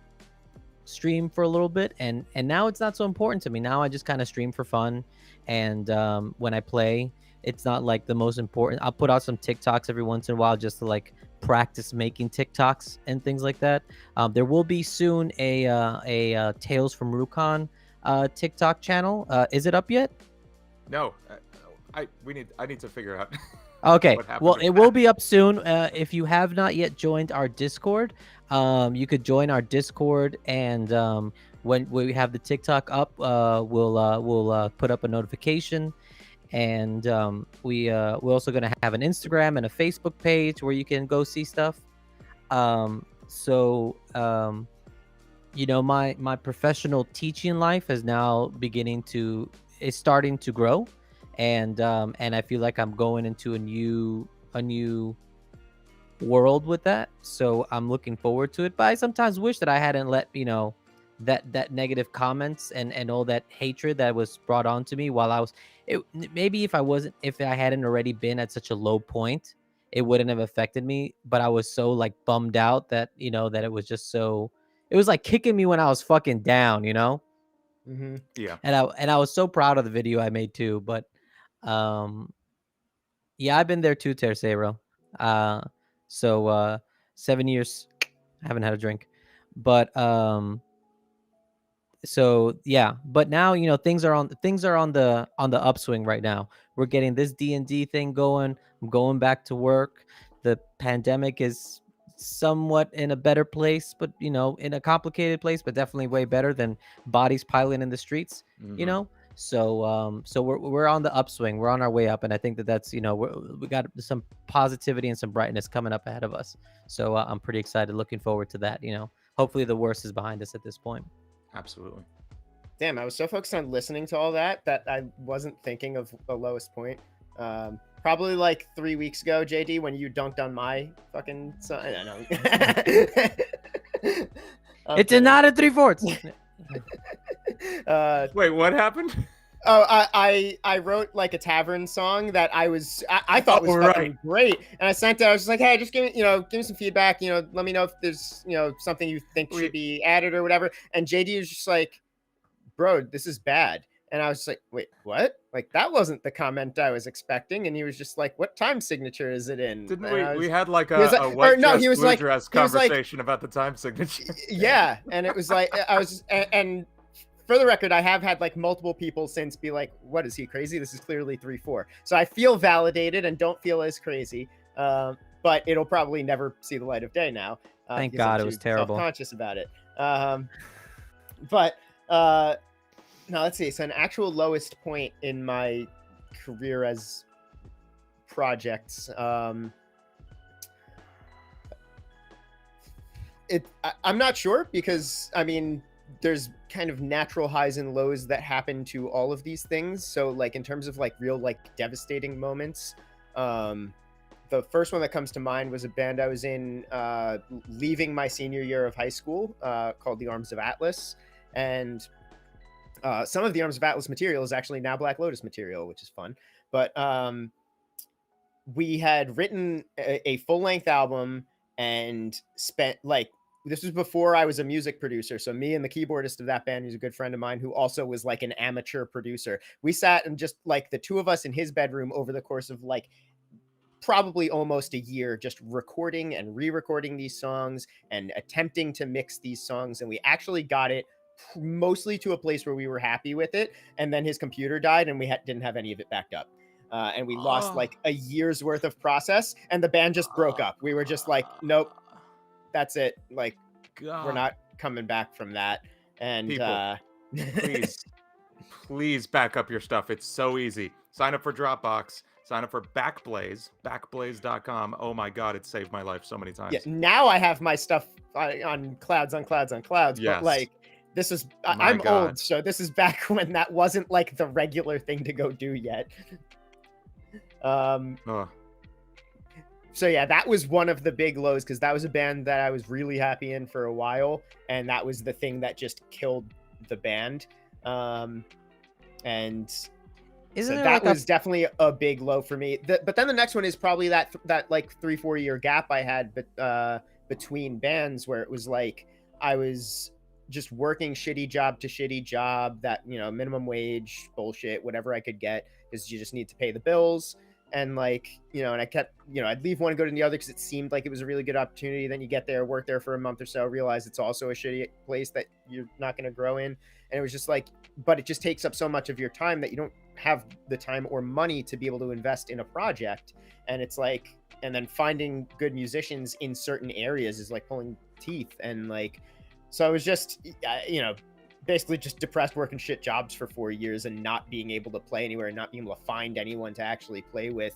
stream for a little bit, and now it's not so important to me. Now I just kind of stream for fun, and when I play, it's not like the most important. I'll put out some TikToks every once in a while just to like practice making TikToks and things like that. There will be soon a Tales from Rukon TikTok channel. Is it up yet? No. I need to figure out. Okay, what happened well, with it will that. be up soon. If you have not yet joined our Discord, you could join our Discord, and when we have the TikTok up, we'll put up a notification, and we're also gonna have an Instagram and a Facebook page where you can go see stuff. So my professional teaching life is now is starting to grow, and I feel like I'm going into a new world with that. So I'm looking forward to it. But I sometimes wish that I hadn't let that negative comments and all that hatred that was brought on to me while I was maybe if I hadn't already been at such a low point, it wouldn't have affected me. But I was so like bummed out that that it was just so, it was like kicking me when I was fucking down, Mm-hmm. Yeah. and I was so proud of the video I made too. But yeah, I've been there too, Tercero. So 7 years, I haven't had a drink, but so yeah, but now things are on the upswing right now. We're getting this D&D thing going. I'm going back to work. The pandemic is somewhat in a better place, but in a complicated place, but definitely way better than bodies piling in the streets. Mhm. So we're on the upswing. We're on our way up, and I think that's we got some positivity and some brightness coming up ahead of us. So I'm pretty excited, looking forward to that. Hopefully the worst is behind us at this point. Absolutely. Damn, I was so focused on listening to all that I wasn't thinking of the lowest point. Probably like 3 weeks ago, Jaydee, when you dunked on my fucking son. I don't know. It's a not at 3/4. Wait, what happened? Oh, I wrote like a tavern song that I thought was fucking great, and I sent it. I was just like, hey, just give me some feedback. Let me know if there's something you think should be added or whatever. And Jaydee was just like, bro, this is bad. And I was just like, wait, what? Like that wasn't the comment I was expecting. And he was just like, what time signature is it in? Didn't we had like a white dress, blue dress conversation about the time signature? Yeah, and it was like I was and for the record, I have had like multiple people since be like, what, is he crazy? This is clearly 3/4. So I feel validated and don't feel as crazy. But it'll probably never see the light of day now. Thank God, it was terrible. Self-conscious about it. But now let's see. So an actual lowest point in my career as projects. I'm not sure, because I mean, there's kind of natural highs and lows that happen to all of these things. So like in terms of like real like devastating moments, the first one that comes to mind was a band I was in leaving my senior year of high school, called the Arms of Atlas. And some of the Arms of Atlas material is actually now Black Lotus material, which is fun. But we had written a full-length album and spent like, this was before I was a music producer. So me and the keyboardist of that band, who's a good friend of mine, who also was like an amateur producer, we sat and just like the two of us in his bedroom over the course of like probably almost a year, just recording and re-recording these songs and attempting to mix these songs. And we actually got it mostly to a place where we were happy with it. And then his computer died and we didn't have any of it backed up. And we lost like a year's worth of process, and the band just broke up. We were just like, nope, that's it. Like, we're not coming back from that. And people, please back up your stuff. It's so easy. Sign up for Dropbox. Sign up for Backblaze, backblaze.com. Oh my God, it saved my life so many times. Yeah, now I have my stuff on clouds on clouds on clouds. Yes. But like, this is, I'm old, so this is back when that wasn't like the regular thing to go do yet. So yeah, that was one of the big lows, because that was a band that I was really happy in for a while, and that was the thing that just killed the band. And so that was definitely a big low for me. But then the next one is probably that like 3-4 year gap I had between bands, where it was like I was just working shitty job to shitty job, that minimum wage bullshit, whatever I could get, because you just need to pay the bills. And like, and I kept, I'd leave one, go to the other, because it seemed like it was a really good opportunity. Then you get there, work there for a month or so, realize it's also a shitty place that you're not going to grow in. And it was just like, but it just takes up so much of your time that you don't have the time or money to be able to invest in a project. And it's like, and then finding good musicians in certain areas is like pulling teeth. And like, so I was just, basically just depressed working shit jobs for 4 years and not being able to play anywhere and not being able to find anyone to actually play with.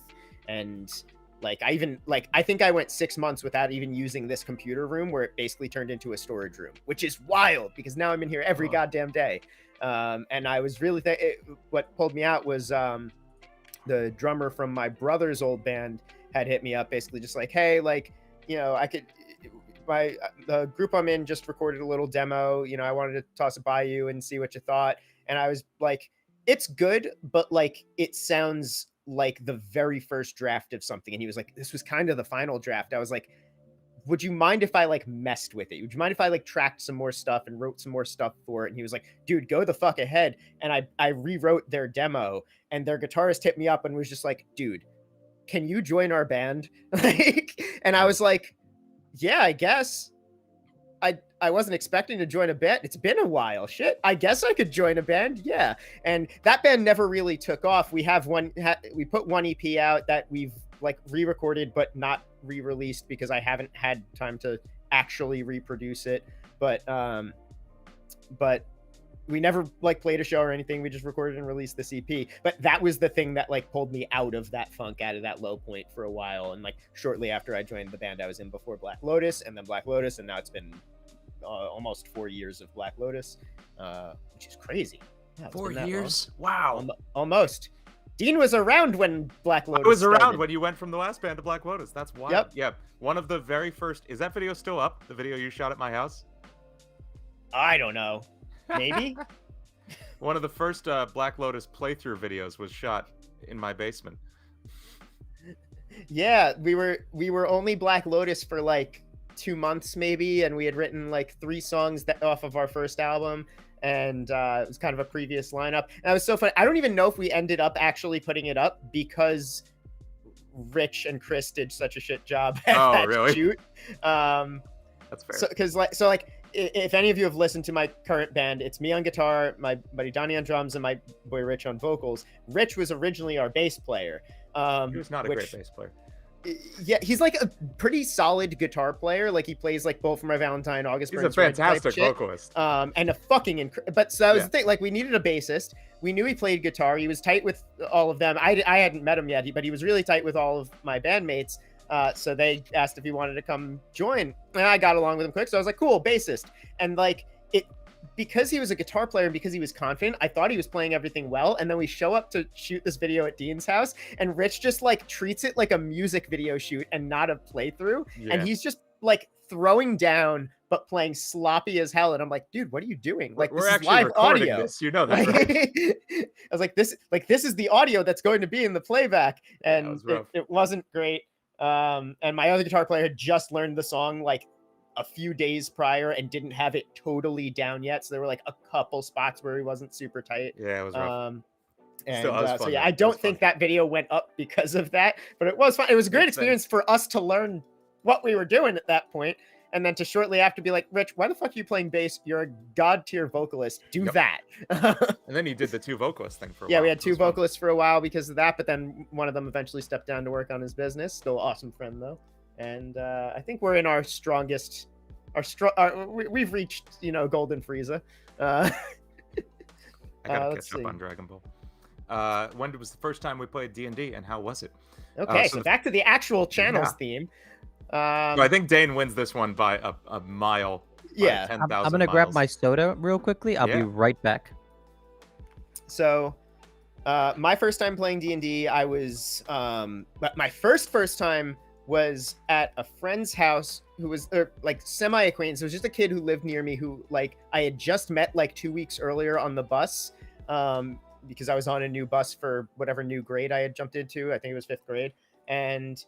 And like I think I went 6 months without even using this computer room, where it basically turned into a storage room, which is wild because now I'm in here every goddamn day. And I was really what pulled me out was the drummer from my brother's old band had hit me up, basically just like, hey, like, I could, the group I'm in just recorded a little demo, I wanted to toss it by you and see what you thought. And I was like, it's good, but like it sounds like the very first draft of something. And he was like, this was kind of the final draft. I was like, would you mind if I like messed with it? Would you mind if I like tracked some more stuff and wrote some more stuff for it? And he was like, dude, go the fuck ahead. And I rewrote their demo, and their guitarist hit me up and was just like, dude, can you join our band? And I was like, yeah, I guess. I wasn't expecting to join a band. It's been a while. Shit, I guess I could join a band. Yeah. And that band never really took off. We put one EP out that we've like re-recorded but not re-released because I haven't had time to actually reproduce it. But we never like played a show or anything. We just recorded and released this EP. But that was the thing that like pulled me out of that funk, out of that low point for a while. And like shortly after I joined the band I was in before, Black Lotus, and then Black Lotus, and now it's been almost 4 years of Black Lotus, which is crazy. Yeah, 4 years? Wow. Almost. Dean was around when Black Lotus I was around started. when you went from the last band to Black Lotus. That's wild. Yep. Yeah. One of the very first. Is that video still up? The video you shot at my house? I don't know. Maybe. One of the first Black Lotus playthrough videos was shot in my basement. Yeah, we were only Black Lotus for like 2 months maybe, and we had written like 3 songs off of our first album, and it was kind of a previous lineup. And that was so fun. I don't even know if we ended up actually putting it up because Rich and Chris did such a shit job at that really? shoot. That's fair. So if any of you have listened to my current band, it's me on guitar, my buddy Donnie on drums, and my boy Rich on vocals. Rich was originally our bass player. He was not a great bass player. Yeah, he's like a pretty solid guitar player. Like he plays like Bolt for My Valentine, August He's Burns a Red fantastic type shit. vocalist. And a fucking but so that was the thing. Like we needed a bassist. We knew he played guitar. He was tight with all of them. I hadn't met him yet, but he was really tight with all of my bandmates. So they asked if he wanted to come join, and I got along with him quick. So I was like, cool, bassist. And like because he was a guitar player and because he was confident, I thought he was playing everything well. And then we show up to shoot this video at Dean's house, and Rich just like treats it like a music video shoot and not a playthrough. Yeah. And he's just like throwing down but playing sloppy as hell. And I'm like, dude, what are you doing? Like, we're this is actually live recording audio. this. You know that, right? I was like, this is the audio that's going to be in the playback. And it wasn't great. And my other guitar player had just learned the song like a few days prior and didn't have it totally down yet. So there were like a couple spots where he wasn't super tight. Yeah, it was rough. And so yeah, I don't think that video went up because of that, but it was fun. It was a great experience for us to learn what we were doing at that point. And then to shortly after be like, Rich, why the fuck are you playing bass? You're a god tier vocalist. Do that. And then he did the 2 vocalist thing for a while. Yeah, we had 2 vocalists for a while because of that, but then one of them eventually stepped down to work on his business. Still awesome friend though. And I think we're in our strongest, we've reached, Golden Frieza. I gotta catch up on Dragon Ball. When was the first time we played D&D, and how was it? Okay, so back to the actual channels theme. So I think Dane wins this one by a mile. Yeah, 10,000 I'm gonna grab my soda real quickly. I'll be right back. So my first time playing D&D, I was my first time was at a friend's house who was like semi-acquaintance. It was just a kid who lived near me who like I had just met like 2 weeks earlier on the bus, because I was on a new bus for whatever new grade I had jumped into. I think it was 5th grade. And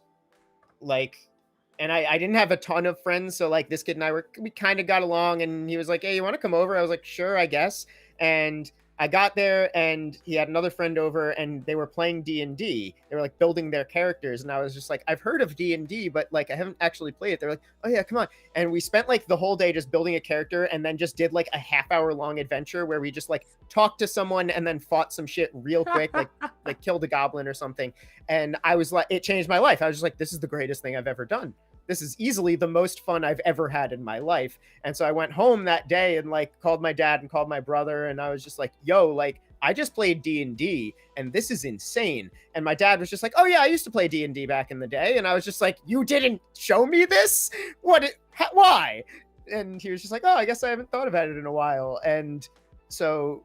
I didn't have a ton of friends. So like this kid and we kind of got along, and he was like, hey, you want to come over? I was like, sure, I guess. And I got there and he had another friend over and they were playing D&D. They were like building their characters. And I was just like, I've heard of D&D, but like I haven't actually played it. They're like, oh yeah, come on. And we spent like the whole day just building a character, and then just did like a half-hour long adventure where we just like talked to someone and then fought some shit real quick, like killed a goblin or something. And I was like, it changed my life. I was just like, this is the greatest thing I've ever done. this is easily the most fun I've ever had in my life. And so I went home that day and like called my dad and called my brother, and I was just like, yo, like I just played D&D and this is insane. And my dad was just like, oh yeah, I used to play D&D back in the day. And I was just like, you didn't show me this? Why? And he was just like, oh, I guess I haven't thought about it in a while. And so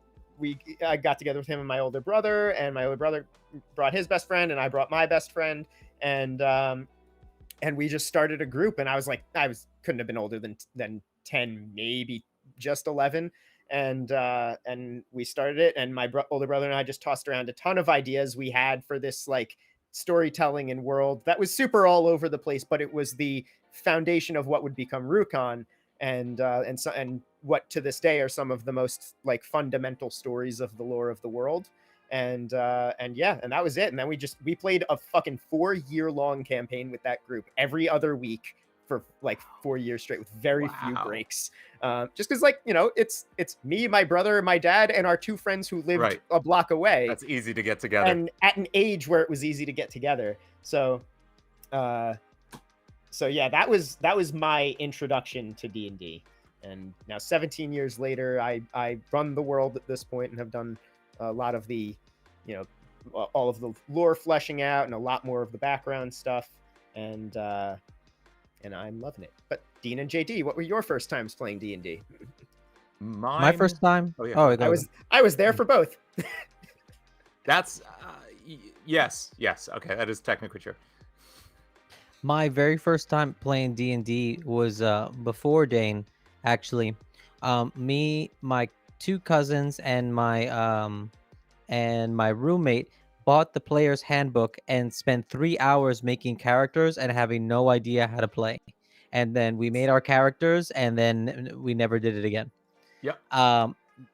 I got together with him and my older brother, and my older brother brought his best friend and I brought my best friend. And we just started a group, and I couldn't have been older than 10, maybe just 11. And we started it, and my older brother and I just tossed around a ton of ideas we had for this like storytelling and world that was super all over the place, but it was the foundation of what would become Rukon, and what to this day are some of the most like fundamental stories of the lore of the world. And that was it. And then we played a fucking 4-year-long campaign with that group every other week for like 4 years straight with very few breaks. Just because, like, you know, it's me, my brother, my dad, and our 2 friends who lived a block away. That's easy to get together. And at an age where it was easy to get together. So yeah, that was my introduction to D&D. And now 17 years later, I run the world at this point and have done a lot of the, you know, all of the lore fleshing out and a lot more of the background stuff. And I'm loving it. But Dean and Jaydee, what were your first times playing D&D? My first time? Oh, yeah. I was there for both. That's yes. Okay, that is technically true. My very first time playing D&D was before Dane, actually. Me, my 2 cousins, and my roommate bought the player's handbook and spent 3 hours making characters and having no idea how to play. And then we made our characters, and then we never did it again. Yep.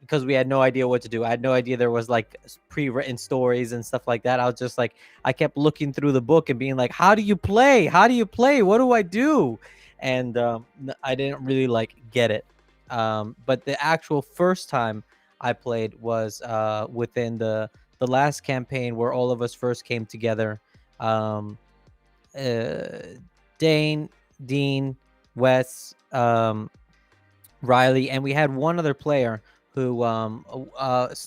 Because we had no idea what to do. I had no idea there was like pre-written stories and stuff like that. I was just like, I kept looking through the book and being like, how do you play? What do I do? And I didn't really like get it. But the actual first time I played was within the last campaign where all of us first came together. Dane, Dean, Wes, Riley, and we had one other player who was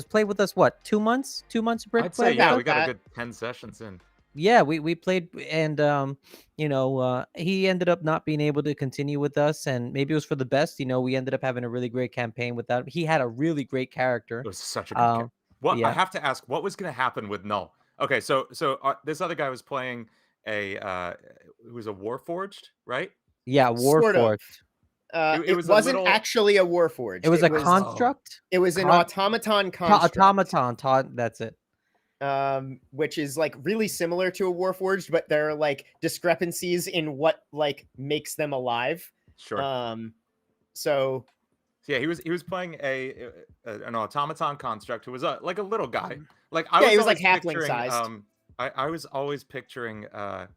played with us 2 months? 2 months of I'd say, yeah, we got a good 10 sessions in. Yeah, we played, and he ended up not being able to continue with us, and maybe it was for the best. You know, we ended up having a really great campaign without him. He had a really great character. It was such a good character. What yeah. I have to ask, what was going to happen with Null? Okay, so this other guy was playing who was a Warforged, right? Yeah, Warforged. It wasn't actually a Warforged. It was a construct. It was an automaton construct. Automaton. That's it. Which is like really similar to a Warforged, but there are like discrepancies in what like makes them alive. Sure. So yeah, he was playing an automaton construct who was like a little guy. Like he was like halfling sized. I was always picturing the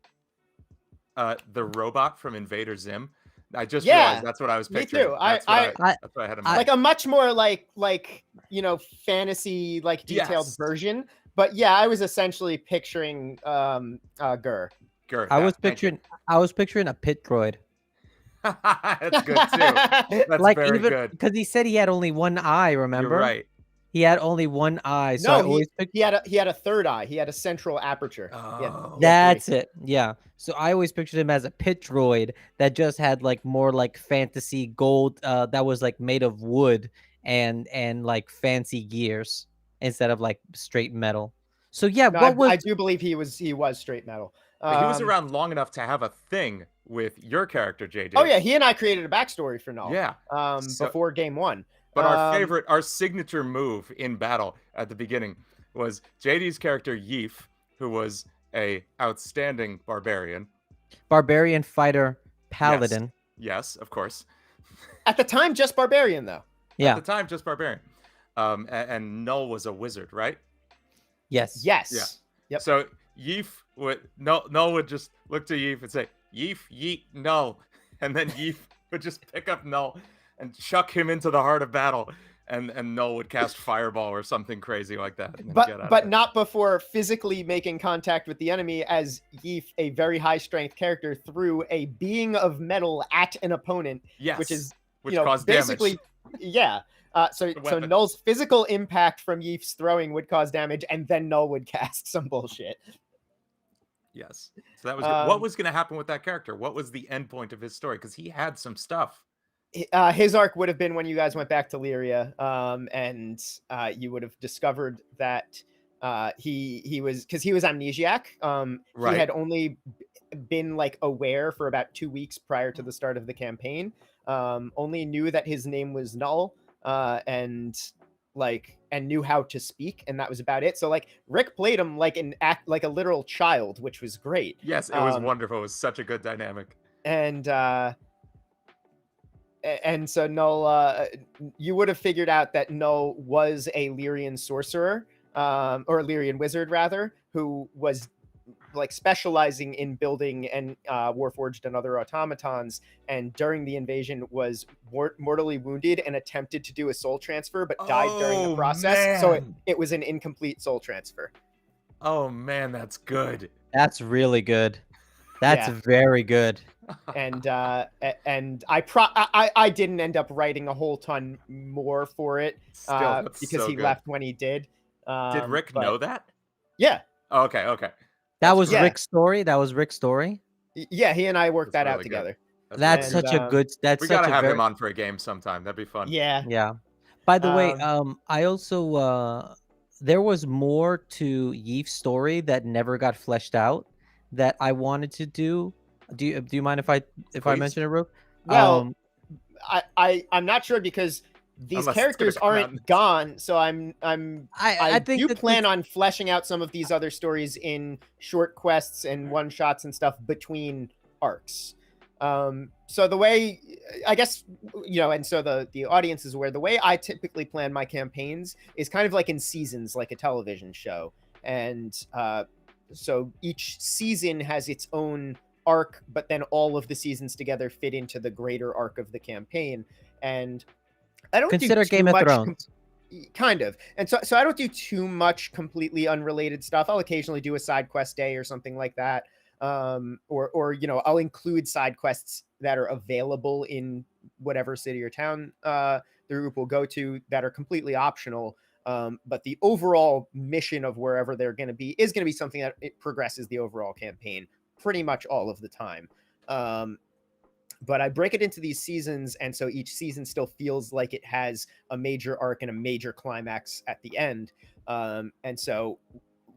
robot from Invader Zim. I just realized that's what I was picturing. Me too. That's what I had in mind. Like a much more like fantasy like detailed version. But yeah, I was essentially picturing Gur. I was picturing a pit droid. That's good too. That's like very good. Because he said he had only one eye. Remember? You're right. He had only one eye. So he had a third eye. He had a central aperture. Oh. That's it. Yeah. So I always pictured him as a pit droid that just had like more like fantasy gold that was like made of wood and like fancy gears instead of like straight metal. So yeah, I do believe he was straight metal. He was around long enough to have a thing with your character, Jaydee. Oh yeah, he and I created a backstory for Null. Yeah. Before game 1. But our signature move in battle at the beginning was Jaydee's character Yeef, who was a outstanding barbarian fighter paladin. Yes, of course. At the time, just barbarian though. Yeah. At the time, just barbarian. And Null was a wizard, right? Yes. Yeah. Yep. So Null would just look to Yeef and say, Yeef, yeet, Null. And then Yeef would just pick up Null and chuck him into the heart of battle. and Null would cast Fireball or something crazy like that. And then get out but of it. not before physically making contact with the enemy, as Yeef, a very high strength character, threw a being of metal at an opponent, Yes, which is caused basically damage. yeah. So weapon. Null's physical impact from Yeef's throwing would cause damage, and then Null would cast some bullshit. Yes. So that was good. What was going to happen with that character? What was the end point of his story? Because he had some stuff. His arc would have been when you guys went back to Lyria, and you would have discovered that he was, because he was amnesiac. He had only been like aware for about 2 weeks prior to the start of the campaign. Only knew that his name was Null, and knew how to speak, and that was about it. So like Rick played him like like a literal child, which was great. Yes, it was wonderful. It was such a good dynamic. And so Null, you would have figured out that Null was a Lyrian sorcerer, or a Lyrian wizard rather, who was like specializing in building and Warforged and other automatons, and during the invasion was mortally wounded and attempted to do a soul transfer, but died during the process. Man. So it was an incomplete soul transfer. Oh man, that's good. That's really good. That's very good. And I didn't end up writing a whole ton more for it, because he left when he did. Did Rick know that? Yeah. Oh, okay. That was Rick's story. That was Rick's story. Yeah, he and I worked that out really together. That's such a good. That's we such gotta a have him on for a game sometime. That'd be fun. Yeah. By the way, I also there was more to Yeef's story that never got fleshed out that I wanted to do. Do you mind if I mention it, Rook? Well, I'm not sure, because these characters aren't gone, so I think you plan on fleshing out some of these other stories in short quests and one shots and stuff between arcs. So the way, I guess, and so the audience is aware, the way I typically plan my campaigns is kind of like in seasons, like a television show. And so each season has its own arc, but then all of the seasons together fit into the greater arc of the campaign. And I don't consider do too Game of much Thrones. Kind of. And so I don't do too much completely unrelated stuff. I'll occasionally do a side quest day or something like that. Or I'll include side quests that are available in whatever city or town the group will go to that are completely optional. But the overall mission of wherever they're going to be is going to be something that it progresses the overall campaign pretty much all of the time. But I break it into these seasons, and so each season still feels like it has a major arc and a major climax at the end. And so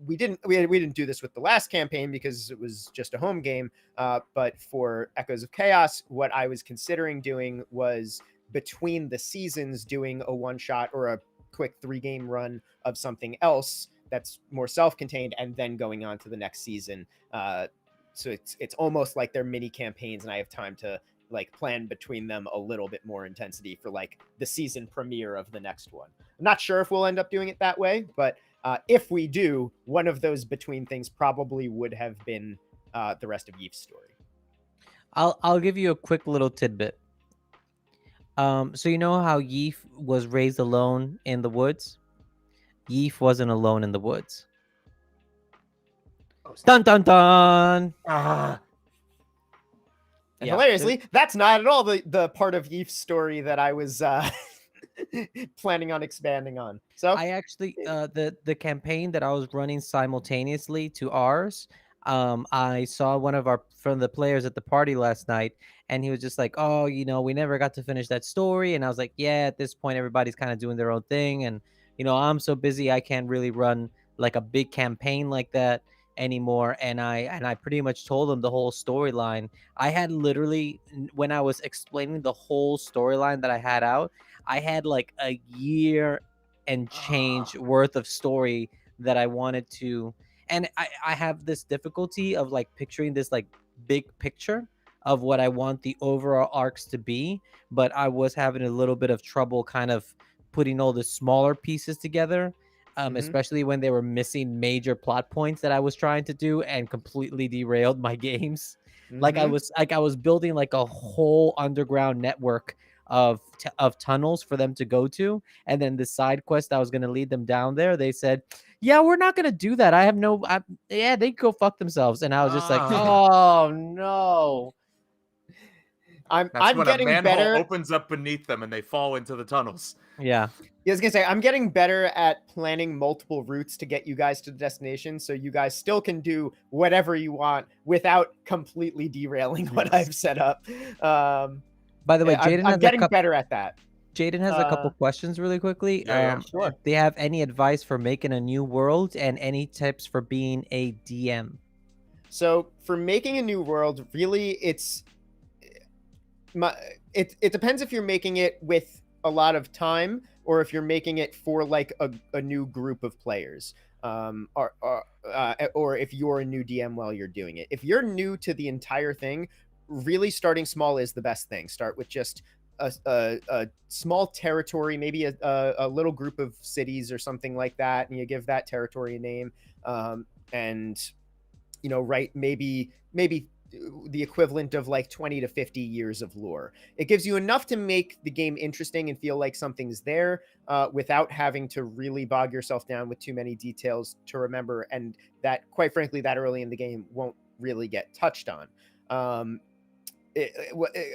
we didn't do this with the last campaign because it was just a home game. But for Echoes of Chaos, what I was considering doing was between the seasons doing a one shot or a quick 3-game run of something else that's more self-contained, and then going on to the next season. So it's almost like they're mini campaigns, and I have time to like plan between them a little bit more intensity for like the season premiere of the next one. I'm not sure if we'll end up doing it that way, but if we do, one of those between things probably would have been the rest of Yeef's story. I'll give you a quick little tidbit. So you know how Yeef was raised alone in the woods? Yeef wasn't alone in the woods. Dun dun dun. And hilariously, that's not at all the part of Yeef's story that I was planning on expanding on. So I actually the campaign that I was running simultaneously to ours, I saw one of the players at the party last night, and he was just like, "Oh, we never got to finish that story." And I was like, "Yeah, at this point, everybody's kind of doing their own thing, and I'm so busy, I can't really run like a big campaign like that anymore." And I pretty much told him the whole storyline. I had literally, when I was explaining the whole storyline that I had out, I had like a year and change worth of story that I wanted to. And I have this difficulty of like picturing this like big picture of what I want the overall arcs to be, but I was having a little bit of trouble kind of putting all the smaller pieces together, especially when they were missing major plot points that I was trying to do, and completely derailed my games. Like I was building like a whole underground network of tunnels for them to go to, and then the side quest that was going to lead them down there, they said, yeah, we're not going to do that. Yeah, they go fuck themselves. And I was just like, oh no. I'm That's when a getting manhole better. opens up beneath them and they fall into the tunnels. Yeah. Yeah, I was gonna say I'm getting better at planning multiple routes to get you guys to the destination, so you guys still can do whatever you want without completely derailing what Yes. I've set up. By the way, I'm Jaden has getting a better at that. Jaden has a couple questions really quickly. Yeah, Sure. Do you have any advice for making a new world and any tips for being a DM? So for making a new world, really, it depends if you're making it with a lot of time or if you're making it for like a new group of players, or if you're a new DM while you're doing it. If you're new to the entire thing, really starting small is the best thing. Start with just a small territory, maybe a little group of cities or something like that, and you give that territory a name, and write maybe the equivalent of like 20 to 50 years of lore. It gives you enough to make the game interesting and feel like something's there, without having to really bog yourself down with too many details to remember, and that, quite frankly, that early in the game won't really get touched on.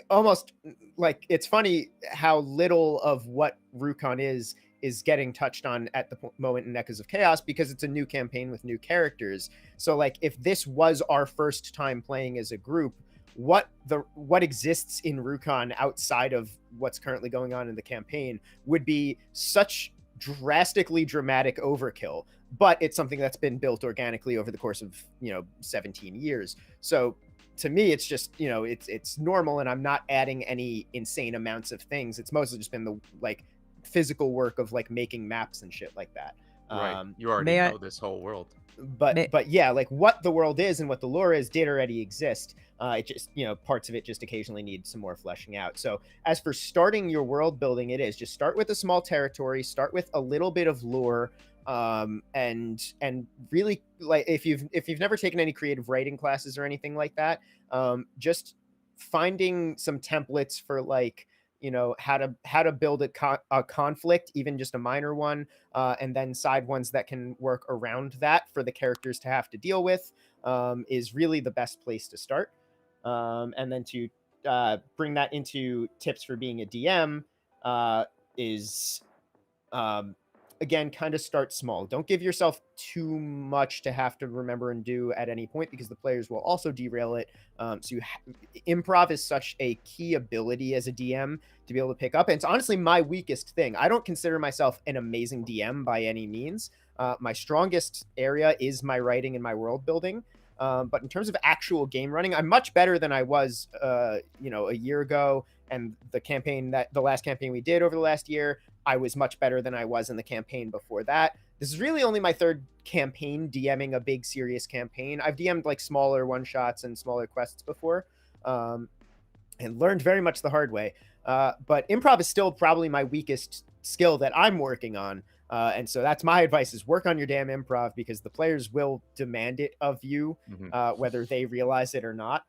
Almost like, it's funny how little of what Rukon is getting touched on at the moment in Echoes of Chaos, because it's a new campaign with new characters. So like, if this was our first time playing as a group, what exists in Rukon outside of what's currently going on in the campaign would be such drastically dramatic overkill, but it's something that's been built organically over the course of 17 years. So to me, it's just it's normal, and I'm not adding any insane amounts of things. It's mostly just been the like physical work of like making maps and shit like that. Right. You already know this whole world. But yeah, like what the world is and what the lore is did already exist. It just, parts of it just occasionally need some more fleshing out. So as for starting your world building, it is just start with a small territory, start with a little bit of lore, and really, like, if you've never taken any creative writing classes or anything like that, just finding some templates for like, how to build a conflict, even just a minor one, and then side ones that can work around that for the characters to have to deal with, is really the best place to start. And then to bring that into tips for being a DM, is again, kind of start small. Don't give yourself too much to have to remember and do at any point, because the players will also derail it. So improv is such a key ability as a DM to be able to pick up. And it's honestly my weakest thing. I don't consider myself an amazing DM by any means. My strongest area is my writing and my world building. But in terms of actual game running, I'm much better than I was, a year ago. And the last campaign we did over the last year, I was much better than I was in the campaign before that. This is really only my third campaign DMing a big serious campaign. I've DM'd like smaller one-shots and smaller quests before, and learned very much the hard way. But improv is still probably my weakest skill that I'm working on. And so that's my advice, is work on your damn improv, because the players will demand it of you, whether they realize it or not.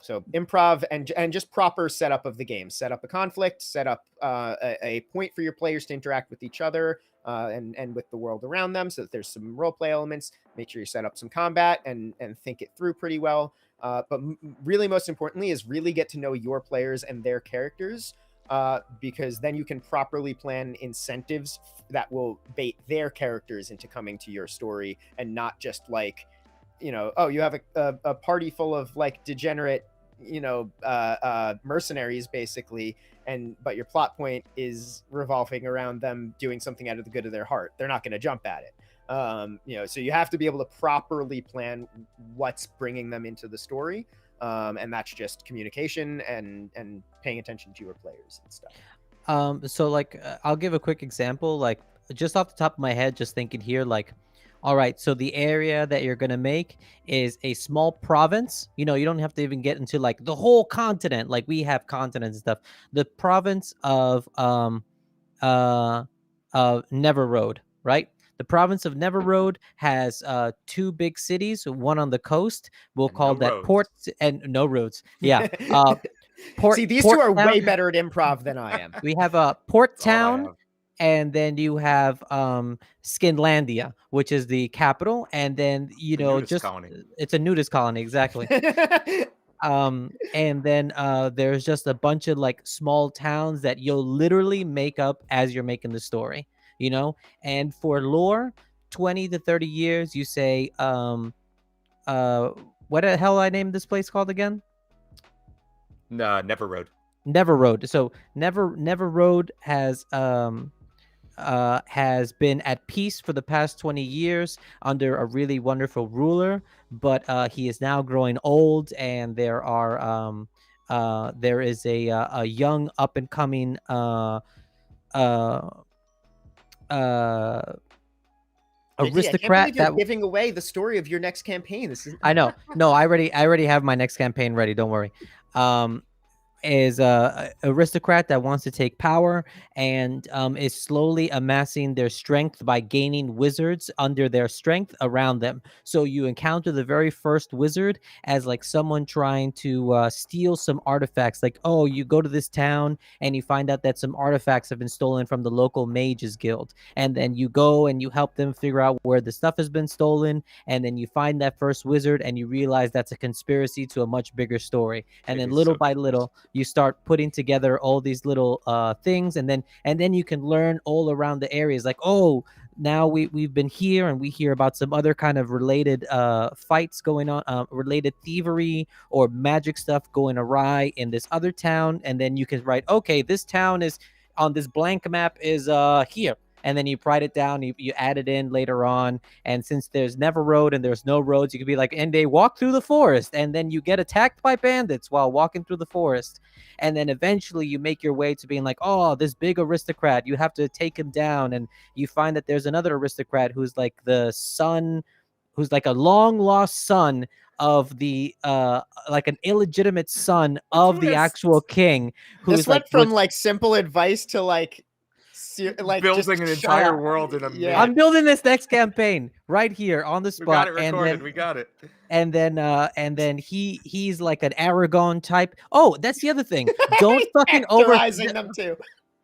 So improv and just proper setup of the game. Set up a conflict, set up a point for your players to interact with each other, and with the world around them, so that there's some role play elements. Make sure you set up some combat and think it through pretty well. But really, most importantly, is really get to know your players and their characters, because then you can properly plan incentives that will bait their characters into coming to your story, and not just like, oh, you have a party full of like degenerate, mercenaries basically, but your plot point is revolving around them doing something out of the good of their heart. They're not going to jump at it. So you have to be able to properly plan what's bringing them into the story. And that's just communication and paying attention to your players and stuff. So like, I'll give a quick example, like just off the top of my head, just thinking here, like, all right, so the area that you're going to make is a small province. You don't have to even get into like the whole continent. Like we have continents and stuff. The province of Never Road, right? The province of Never Road has 2 big cities, one on the coast. We'll call that roads. Port, and no roads. Yeah. See, these two are way Town. better at improv than I am. We have a Port That's all I Town, have. and then you have Skinlandia, which is the capital, and then It's a nudist colony. it's a nudist colony, exactly. And then there's just a bunch of like small towns that you'll literally make up as you're making the story, you know. And for lore, 20 to 30 years, you say what the hell I named this place called again? Never Road. Never Road. So Never Road has been at peace for the past 20 years under a really wonderful ruler, but he is now growing old, and there is a young up and coming JD, I can't aristocrat believe you're that giving away the story of your next campaign. This is I know. No, I already have my next campaign ready. Don't worry. Is a aristocrat that wants to take power, and is slowly amassing their strength by gaining wizards under their strength around them. So you encounter the very first wizard as like someone trying to steal some artifacts. Like, oh, you go to this town and you find out that some artifacts have been stolen from the local mages guild, and then you go and you help them figure out where the stuff has been stolen, and then you find that first wizard and you realize that's a conspiracy to a much bigger story. And then Jaydee's little so by confused. little you start putting together all these little things, and then you can learn all around the areas. Like, oh, now we've been here and we hear about some other kind of related fights going on, related thievery or magic stuff going awry in this other town. And then you can write, okay, this town is on this blank map is here, and then you write it down, you add it in later on. And since there's never road and there's no roads, you could be like, and they walk through the forest, and then you get attacked by bandits while walking through the forest. And then eventually you make your way to being like, oh, this big aristocrat, you have to take him down. And you find that there's another aristocrat who's like the son, who's like a long lost son of the like an illegitimate son of the actual king, who this is like went from like simple advice to like Building an entire world in a minute. I'm building this next campaign right here on the We got spot. it recorded. We got it. And then he's like an Aragon type. Oh, that's the other thing. Don't fucking Characterizing them too.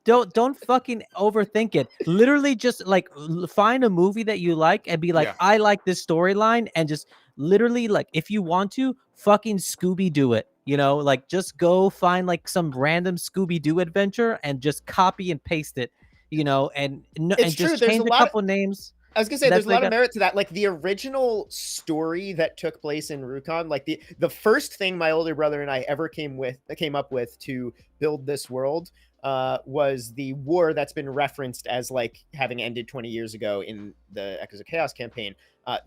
don't fucking overthink it. Literally just like find a movie that you like and be like, Yeah. I like this storyline, and just literally, like, if you want to fucking Scooby Doo it, you know, like just go find like some random Scooby Doo adventure and just copy and paste it, you know, and It's true, just there's change a a lot couple names. I was gonna say That's there's a lot like of merit to that. Like the original story that took place in Rukon, like the first thing my older brother and I ever came up with to build this world was the war that's been referenced as like having ended 20 years ago in the Echoes of Chaos campaign.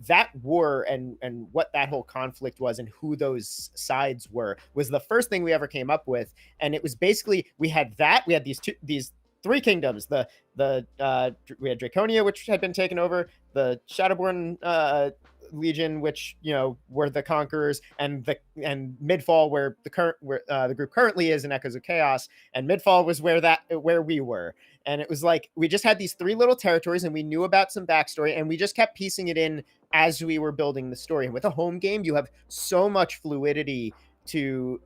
That war and what that whole conflict was and who those sides were was the first thing we ever came up with. And it was basically we had these three kingdoms. We had Draconia, which had been taken over, the Shadowborn Legion, which, you know, were the conquerors, and Midfall, where the group currently is in Echoes of Chaos, and Midfall was where we were. And it was like we just had these three little territories, and we knew about some backstory, and we just kept piecing it in as we were building the story. And with a home game, you have so much fluidity to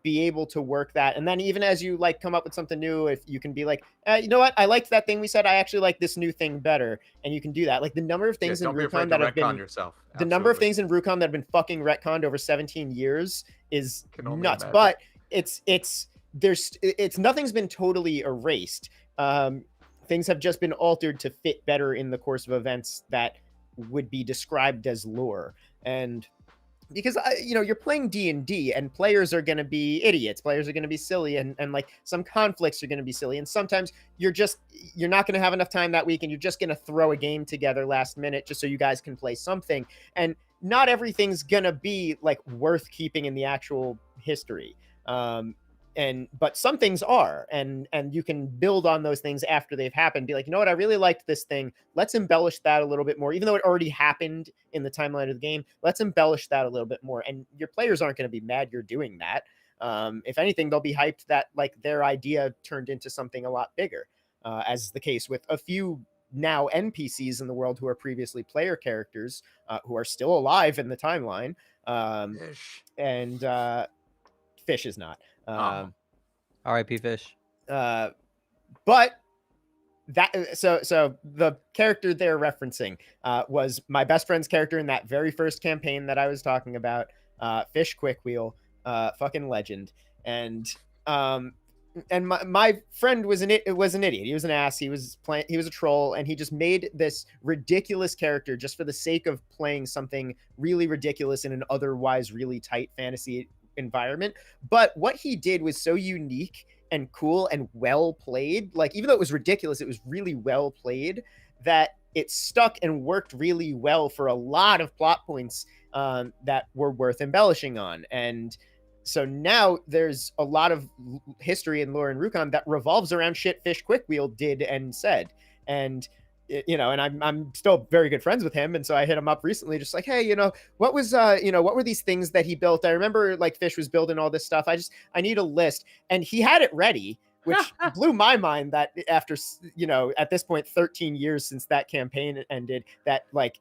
be able to work that. And then even as you like come up with something new, if you can be like, you know what, I liked that thing we said, I actually like this new thing better, and you can do that. Like the number of things in Rukon that have been yourself. the number of things in Rukon that have been fucking retconned over 17 years is nuts. Imagine. But it's nothing's been totally erased. Things have just been altered to fit better in the course of events that would be described as lore. And because you're playing D&D, and players are going to be idiots, players are going to be silly, and like some conflicts are going to be silly, and sometimes you're not going to have enough time that week, and you're just going to throw a game together last minute just so you guys can play something. And not everything's going to be like worth keeping in the actual history. But some things are, and you can build on those things after they've happened. Be like, you know what, I really liked this thing. Let's embellish that a little bit more, even though it already happened in the timeline of the game. Let's embellish that a little bit more, and your players aren't going to be mad you're doing that. If anything, they'll be hyped that like their idea turned into something a lot bigger, as is the case with a few now NPCs in the world who are previously player characters, who are still alive in the timeline. And Fish is not. Um, R.I.P. Fish. but so the character they're referencing was my best friend's character in that very first campaign that I was talking about. Fish Quickwheel, fucking legend, and um, my friend was an idiot. He was an ass. He was a troll, and he just made this ridiculous character just for the sake of playing something really ridiculous in an otherwise really tight fantasy environment. But what he did was so unique and cool and well played. Like, even though it was ridiculous, it was really well played, that it stuck and worked really well for a lot of plot points that were worth embellishing on. And so now there's a lot of history in lore and Rukon that revolves around shit Fish Quickwheel did and said. And and I'm still very good friends with him, and so I hit him up recently, just like, hey, what was what were these things that he built? I remember like Fish was building all this stuff. I need a list, and he had it ready, which blew my mind. That after at this point 13 years since that campaign ended, that like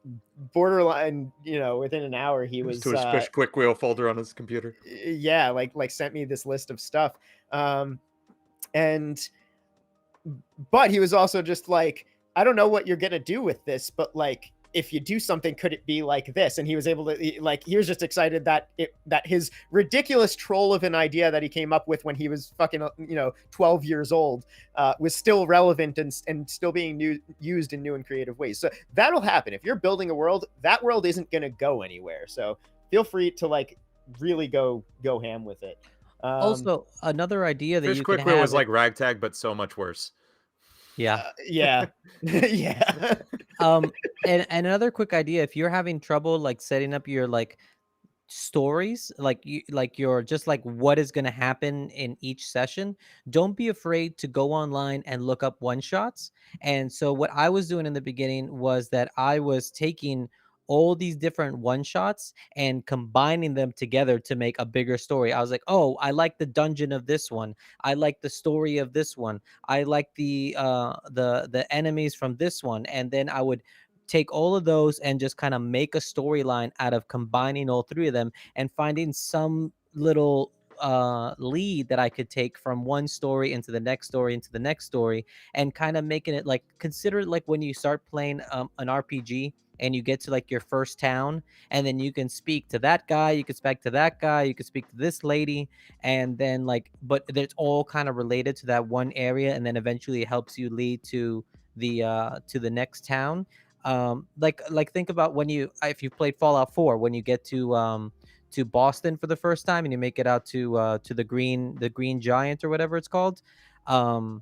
borderline within an hour he was to his Fish Quickwheel folder on his computer. Yeah, like sent me this list of stuff, and but he was also just like, I don't know what you're gonna do with this, but like, if you do something, could it be like this? And he was able to, he was just excited that his ridiculous troll of an idea that he came up with when he was fucking 12 years old was still relevant and still being used in new and creative ways. So that'll happen. If you're building a world, that world isn't gonna go anywhere. So feel free to like really go ham with it. Also, another idea that Fish you can Quickwheel have was like Ragtag, but so much worse. Yeah. Yeah. Yeah. And another quick idea, if you're having trouble like setting up your like stories, like you're just like what is going to happen in each session, don't be afraid to go online and look up one shots. And so what I was doing in the beginning was that I was taking all these different one shots and combining them together to make a bigger story. I was like, oh, I like the dungeon of this one, I like the story of this one, I like the enemies from this one. And then I would take all of those and just kind of make a storyline out of combining all three of them and finding some little lead that I could take from one story into the next story into the next story, and kind of making it like, consider it like when you start playing an RPG and you get to like your first town, and then you can speak to that guy, you can speak to that guy, you can speak to this lady, and then like, but it's all kind of related to that one area, and then eventually it helps you lead to the next town. Like think about when you, if you played Fallout 4, when you get to Boston for the first time and you make it out to the green giant or whatever it's called, um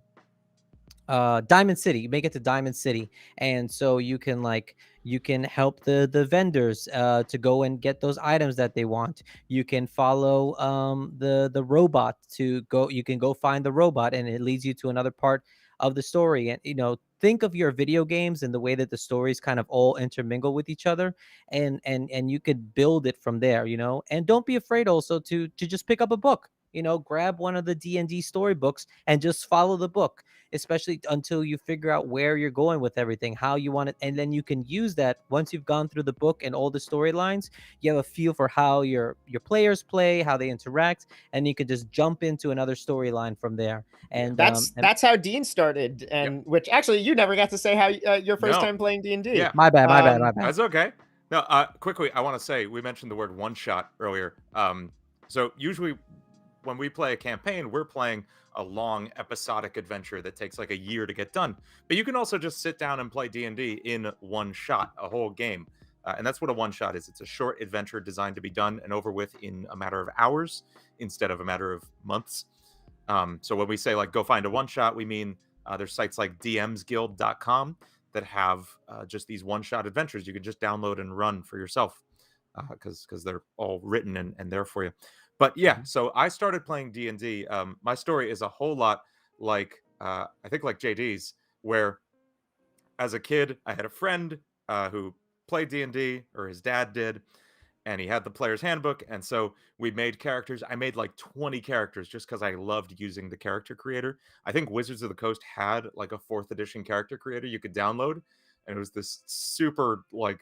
Diamond City. You make it to Diamond City, and so you can like, you can help the vendors to go and get those items that they want. You can follow the robot to go, you can go find the robot, and it leads you to another part of the story. And think of your video games and the way that the stories kind of all intermingle with each other, and you could build it from there. And don't be afraid also to just pick up a book. Grab one of the D&D storybooks and just follow the book, especially until you figure out where you're going with everything, how you want it. And then you can use that once you've gone through the book and all the storylines. You have a feel for how your players play, how they interact, and you could just jump into another storyline from there. And that's how Dean started, and which actually you never got to say how your first time playing D&D. Yeah. My bad. That's okay. No, quickly, I want to say, we mentioned the word one shot earlier. So usually when we play a campaign, we're playing a long episodic adventure that takes like a year to get done. But you can also just sit down and play D&D in one shot, a whole game. And that's what a one shot is. It's a short adventure designed to be done and over with in a matter of hours instead of a matter of months. So when we say like go find a one shot, we mean there's sites like dmsguild.com that have just these one shot adventures you can just download and run for yourself, because they're all written and there for you. But yeah, so I started playing D&D. My story is a whole lot like, I think like Jaydee's, where as a kid, I had a friend who played D&D, or his dad did, and he had the player's handbook. And so we made characters. I made like 20 characters just because I loved using the character creator. I think Wizards of the Coast had like a 4th edition character creator you could download. And it was this super like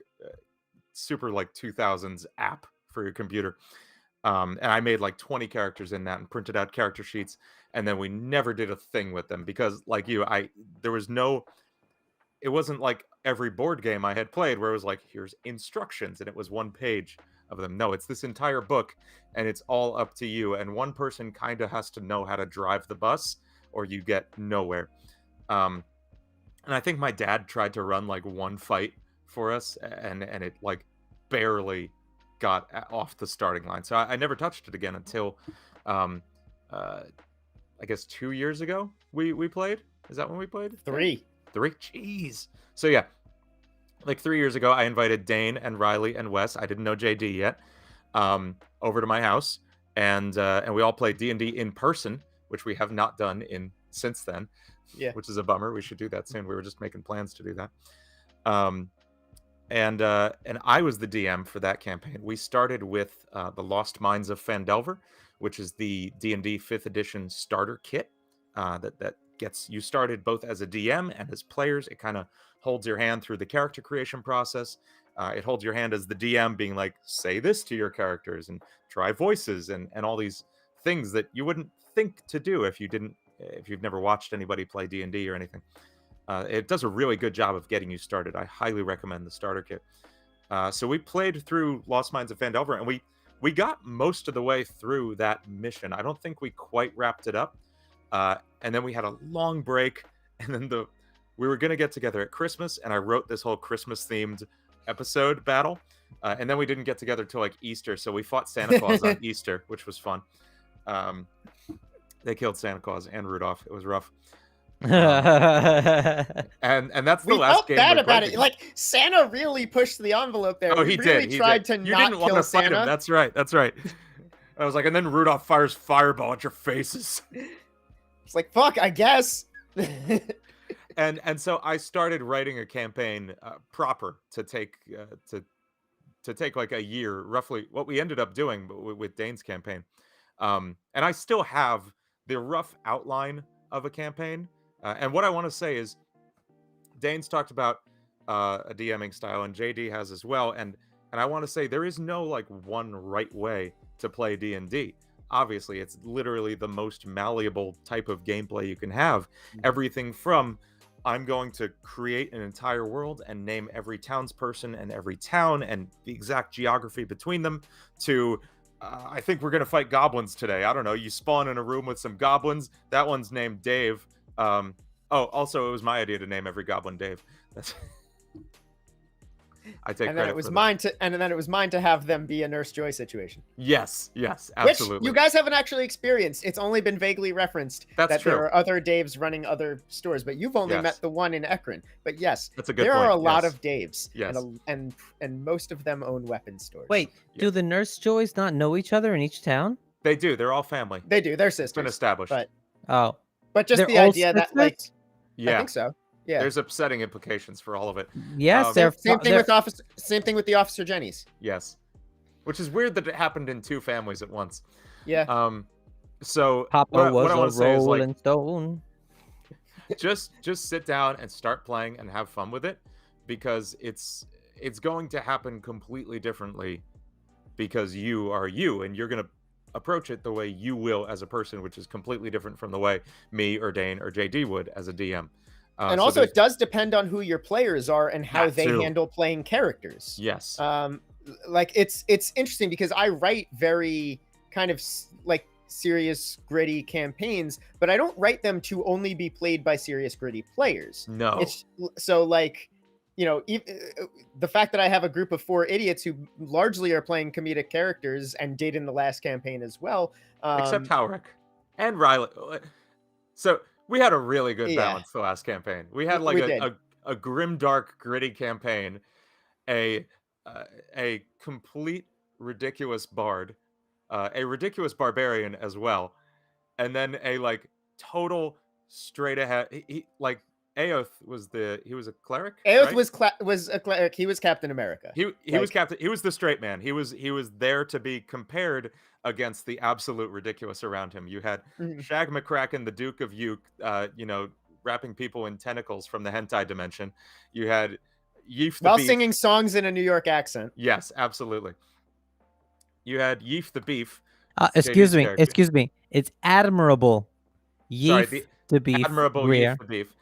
2000s app for your computer. And I made like 20 characters in that and printed out character sheets, and then we never did a thing with them because, like you, there was no. It wasn't like every board game I had played where it was like, here's instructions, and it was one page of them. No, it's this entire book, and it's all up to you. And one person kind of has to know how to drive the bus, or you get nowhere. And I think my dad tried to run like one fight for us, and it like barely got off the starting line. So I never touched it again until, I guess 2 years ago we played. Is that when we played? 3. Jeez. So yeah, like 3 years ago, I invited Dane and Riley and Wes. I didn't know Jaydee yet. Over to my house, and we all played D&D in person, which we have not done since then. Yeah. Which is a bummer. We should do that soon. We were just making plans to do that. And I was the DM for that campaign. We started with the Lost Mines of Phandelver, which is the D&D 5th edition starter kit that gets you started both as a DM and as players. It kind of holds your hand through the character creation process. It holds your hand as the DM, being like, say this to your characters and try voices and all these things that you wouldn't think to do if you've never watched anybody play D&D or anything. It does a really good job of getting you started. I highly recommend the starter kit. So we played through Lost Mines of Phandelver, and we got most of the way through that mission. I don't think we quite wrapped it up. And then we had a long break, and then we were going to get together at Christmas, and I wrote this whole Christmas-themed episode battle. And then we didn't get together till like Easter, so we fought Santa Claus on Easter, which was fun. They killed Santa Claus and Rudolph. It was rough. And that's the last game. We felt bad about it. Like, Santa really pushed the envelope there. Oh, he really did. tried to you not didn't want kill to fight Santa. him. That's right. I was like, and then Rudolph fires fireball at your faces. It's like, fuck, I guess. And so I started writing a campaign proper to take to take like a year, roughly what we ended up doing with Dane's campaign. And I still have the rough outline of a campaign. And what I want to say is, Dane's talked about a DMing style, and Jaydee has as well. And I want to say there is no like one right way to play D&D. Obviously, it's literally the most malleable type of gameplay you can have. Everything from, I'm going to create an entire world and name every townsperson and every town and the exact geography between them, to I think we're going to fight goblins today. I don't know. You spawn in a room with some goblins. That one's named Dave. Also, it was my idea to name every goblin Dave. I take and then credit it was for mine to, and then it was mine to have them be a Nurse Joy situation. Yes, absolutely. Which you guys haven't actually experienced. It's only been vaguely referenced that true. there are other Daves running other stores, but you've only Yes. met the one in Ekron. But yes, That's a good there point. are a lot Yes. of Daves, Yes. and most of them own weapon stores. Wait, do the Nurse Joys not know each other in each town? They do. They're all family. They do. They're It's been sisters. established. Oh, But just they're the all idea that, like, sisters? Yeah. I think so. Yeah. There's upsetting implications for all of it. Yes, they're Same thing they're- with officer. Same thing with the Officer Jennies. Yes. Which is weird that it happened in two families at once. Yeah. So Papa what was I want a to say is, like, rolling stone. just sit down and start playing and have fun with it, because it's going to happen completely differently, because you are you, and you're going to approach it the way you will as a person, which is completely different from the way me or Dane or Jaydee would as a DM. And so also, there's- it does depend on who your players are and how That they too. handle playing characters. Yes. Like, it's interesting because I write very kind of like serious, gritty campaigns, but I don't write them to only be played by serious, gritty players. No. It's so, like, you know, the fact that I have a group of 4 idiots who largely are playing comedic characters and did in the last campaign as well. Except Howrick and Riley. So we had a really good Yeah. balance the last campaign. We had like We did. a grim, dark, gritty campaign, a complete ridiculous bard, a ridiculous barbarian as well, and then a like total straight ahead. He like Aoth was he was a cleric. Aoth right? was a cleric. He was Captain America. He Like- was captain. He was the straight man. He was there to be compared against the absolute ridiculous around him. You had Mhm. Shag McCracken, the Duke of Uke, wrapping people in tentacles from the hentai dimension. You had Yeef the While Beast. singing songs in a New York accent. Yes, absolutely. you had Yeef the Beef. Excuse Jaydee's me. character. Excuse me. It's admirable. Sorry, Yeef the the beef Admirable Greer. Yeef the Beef.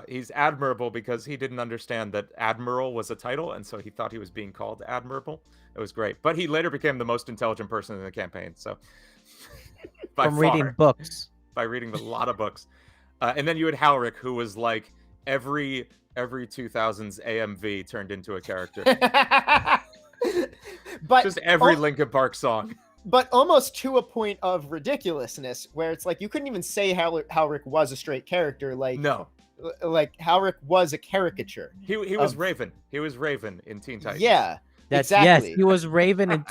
He's admirable because he didn't understand that Admiral was a title, and so he thought he was being called Admirable. It was great. But he later became the most intelligent person in the campaign, so by From far, reading books. by reading a lot of books. And then you had Halric, who was like every 2000s AMV turned into a character. But Just every Linkin Park song. but almost to a point of ridiculousness, where it's like you couldn't even say Halric was a straight character. Like No, like Halric was a caricature. he was Of- Raven. He was Raven in Teen Titans. Yeah, That's exactly. yes, he was Raven and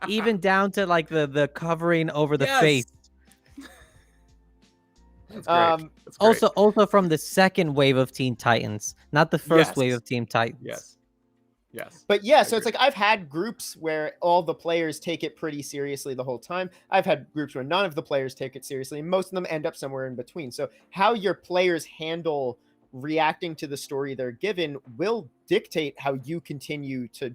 even down to like the covering over the Yes! face. That's great. That's great. Also from the second wave of Teen Titans, not the first wave Yes. of Teen Titans. Yes. But yeah, I so it's agree. like I've had groups where all the players take it pretty seriously the whole time. I've had groups where none of the players take it seriously, and most of them end up somewhere in between. So how your players handle reacting to the story they're given will dictate how you continue to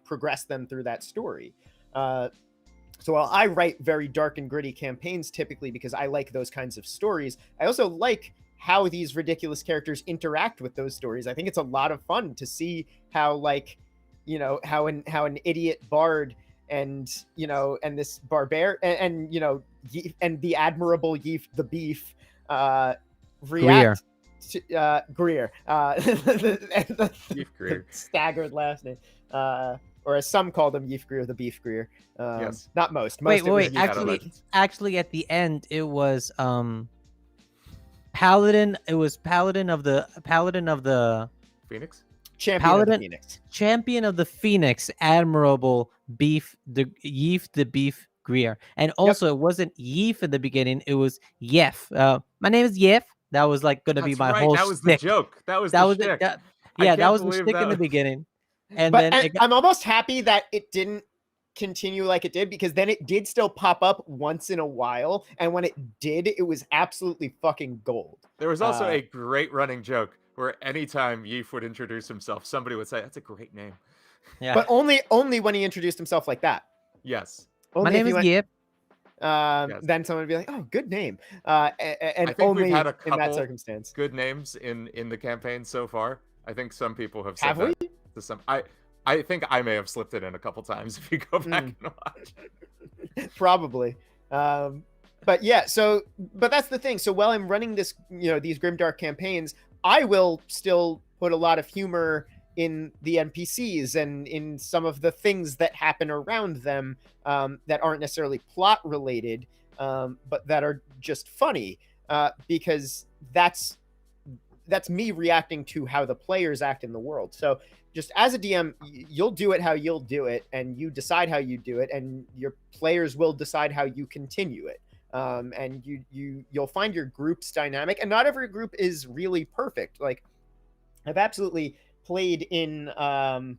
progress them through that story. So while I write very dark and gritty campaigns typically because I like those kinds of stories, I also like how these ridiculous characters interact with those stories. I think it's a lot of fun to see how, like, how an idiot bard and this barbarian and the admirable Yeef the Beef react to Greer. Yeef Greer. Staggered last name. Or as some call them, Yeef Greer the Beef Greer. Yes. Not most. Wait, it was wait. Yeef Shadow Actually, Legends. actually, at the end, it was Paladin. It was Paladin of the Phoenix? Champion of the Paladin- Phoenix. Champion of the Phoenix, Admirable Yeef the Beef Greer. And also, it wasn't Yeef in the beginning. It was Yef. My name is Yef. That was like gonna be That's my right. whole That was shtick. the joke. That was That the was shtick. that. I Yeah, that can't was the believe shtick that in the was- beginning. And But then it got, I'm almost happy that it didn't continue like it did, because then it did still pop up once in a while, and when it did, it was absolutely fucking gold. There was also Uh, a great running joke where anytime Yeef would introduce himself, somebody would say, "That's a great name." yeah. But only when he introduced himself like that. Yes. Only My if name he is went, Yep. Yes. then someone would be like, "Oh, good name," and I think only we've had a in that couple circumstance. good names in the campaign so far. I think some people have said Have we? that to some. I think I may have slipped it in a couple times if you go back Mm. and watch. Probably. But yeah, but that's the thing. So while I'm running this, these grimdark campaigns, I will still put a lot of humor in the NPCs and in some of the things that happen around them, that aren't necessarily plot related, but that are just funny, because that's me reacting to how the players act in the world. So just as a DM, you'll do it how you'll do it, and you decide how you do it, and your players will decide how you continue it. And you'll find your group's dynamic, and not every group is really perfect. Like, I've absolutely played in I've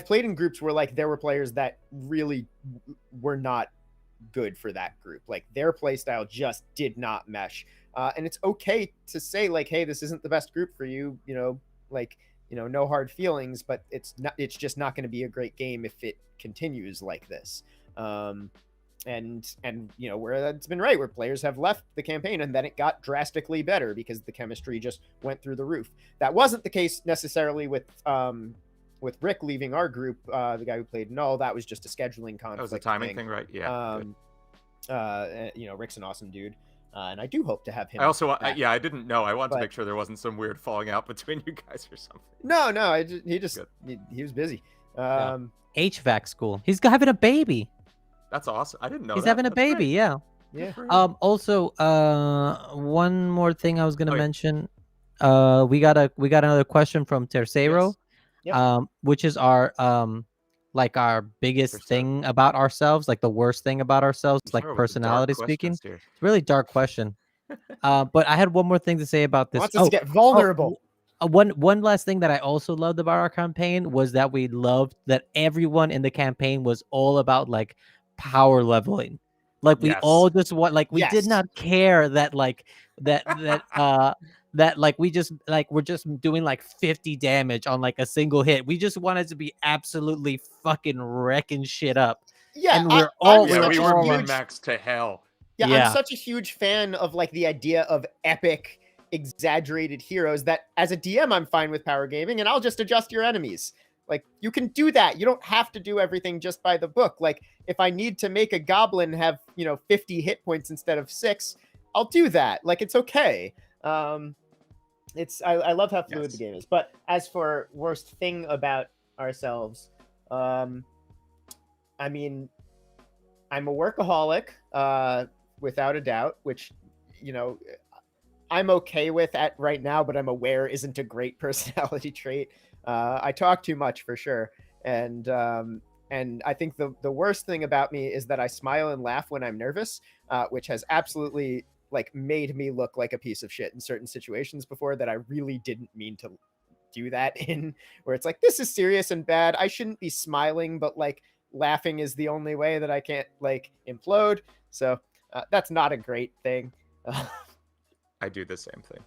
played in groups where, like, there were players that really were not good for that group. Like, their play style just did not mesh. And it's okay to say, like, hey, this isn't the best group for you, no hard feelings, but it's just not going to be a great game if it continues like this. And where that's been right, where players have left the campaign and then it got drastically better because the chemistry just went through the roof. That wasn't the case necessarily with Rick leaving our group, the guy who played Null. That was just a scheduling conflict. That was a timing thing, right? Yeah. good. Rick's an awesome dude. And I do hope to have him. I also, back. I didn't know. I wanted But- to make sure there wasn't some weird falling out between you guys or something. No, he just Good. he was busy. HVAC school. He's having a baby. That's awesome. I didn't know He's that. having a That's great. baby. Yeah. Yeah. Good for him. Also, one more thing I was gonna Oh, yeah. mention. We got another question from Tercero, Yes. Yep. which is our like our biggest Tercero. thing about ourselves, like the worst thing about ourselves, You like start with the dark personality speaking. questions here. It's a really dark question. But I had one more thing to say about this. Wants us to get vulnerable. One last thing that I also loved about our campaign was that we loved that everyone in the campaign was all about like power leveling. Like we Yes. all just want, like we did Yes. not care that like that that like we're just doing like 50 damage on like a single hit. We just wanted to be absolutely fucking wrecking shit up. Yeah, And I'm Yeah, such we a were huge min max to hell. Yeah, I'm Yeah. such a huge fan of like the idea of epic, exaggerated heroes that as a DM, I'm fine with power gaming and I'll just adjust your enemies. Like, you can do that. You don't have to do everything just by the book. Like, if I need to make a goblin have, 50 hit points instead of 6, I'll do that. Like, it's okay. I love how fluid the Yes. game is. But as for worst thing about ourselves, I mean, I'm a workaholic, without a doubt, which, I'm okay with at right now, but I'm aware isn't a great personality trait. I talk too much for sure, and I think the worst thing about me is that I smile and laugh when I'm nervous, which has absolutely like made me look like a piece of shit in certain situations before that I really didn't mean to do that in, where it's like, this is serious and bad. I shouldn't be smiling, but like laughing is the only way that I can't like implode. So that's not a great thing. I do the same thing.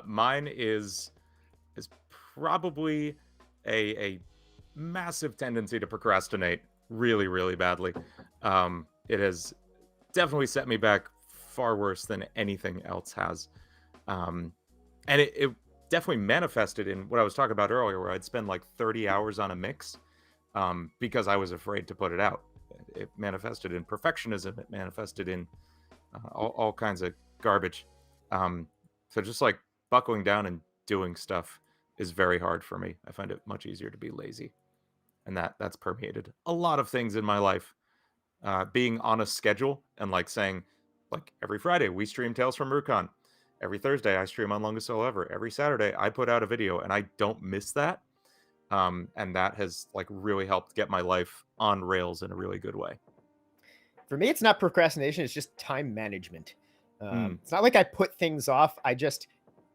Mine is probably a massive tendency to procrastinate really, really badly. It has definitely set me back far worse than anything else has. And it definitely manifested in what I was talking about earlier, where I'd spend like 30 hours on a mix because I was afraid to put it out. It manifested in perfectionism. It manifested in all kinds of garbage. So just like buckling down and doing stuff is very hard for me. I find it much easier to be lazy. And that's permeated a lot of things in my life. Being on a schedule and like saying, like every Friday we stream Tales from Rukon. Every Thursday I stream on Longest Soul Ever. Every Saturday I put out a video, and I don't miss that. And that has like really helped get my life on rails in a really good way. For me, it's not procrastination, it's just time management. It's not like I put things off. I just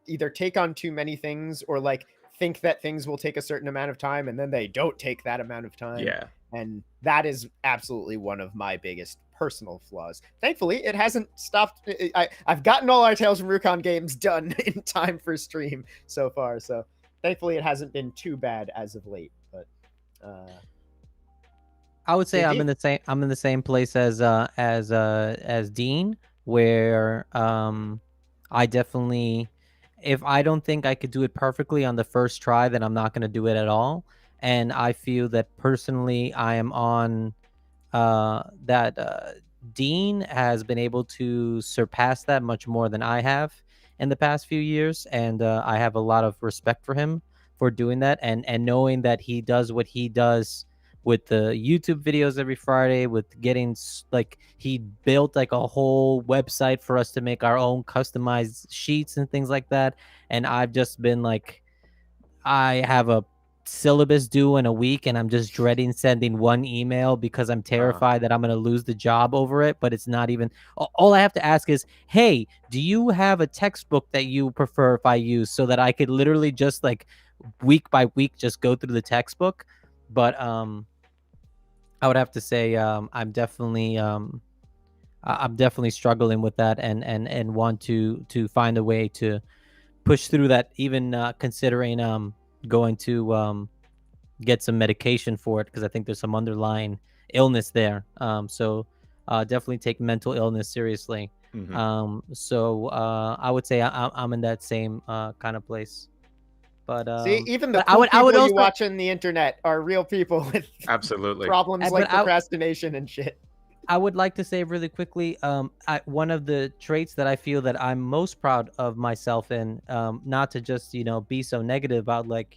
either take on too many things or like think that things will take a certain amount of time and then they don't take that amount of time. Yeah. And that is absolutely one of my biggest personal flaws. Thankfully, it hasn't stopped. I've gotten all our Tales from Rukon games done in time for stream so far. So thankfully, it hasn't been too bad as of late. But I would say Jaydee? I'm in the same place as Dean, where I definitely, if I don't think I could do it perfectly on the first try, then I'm not going to do it at all. And I feel that personally I am on that Dean has been able to surpass that much more than I have in the past few years, and I have a lot of respect for him for doing that, and knowing that he does what he does with the YouTube videos every Friday, with getting like he built like a whole website for us to make our own customized sheets and things like that. And I've just been like, I have a syllabus due in a week and I'm just dreading sending one email because I'm terrified that I'm going to lose the job over it. But it's not even, all I have to ask is, hey, do you have a textbook that you prefer if I use, so that I could literally just like week by week just go through the textbook. But I would have to say I'm definitely struggling with that, and want to find a way to push through that, even considering going to get some medication for it, because I think there's some underlying illness there. So definitely take mental illness seriously. So I would say I'm in that same kind of place. But see, even the but cool I would people also, you watch on the internet are real people with Absolutely. problems but like procrastination and shit. I would like to say really quickly, one of the traits that I feel that I'm most proud of myself in, not to just, be so negative about like,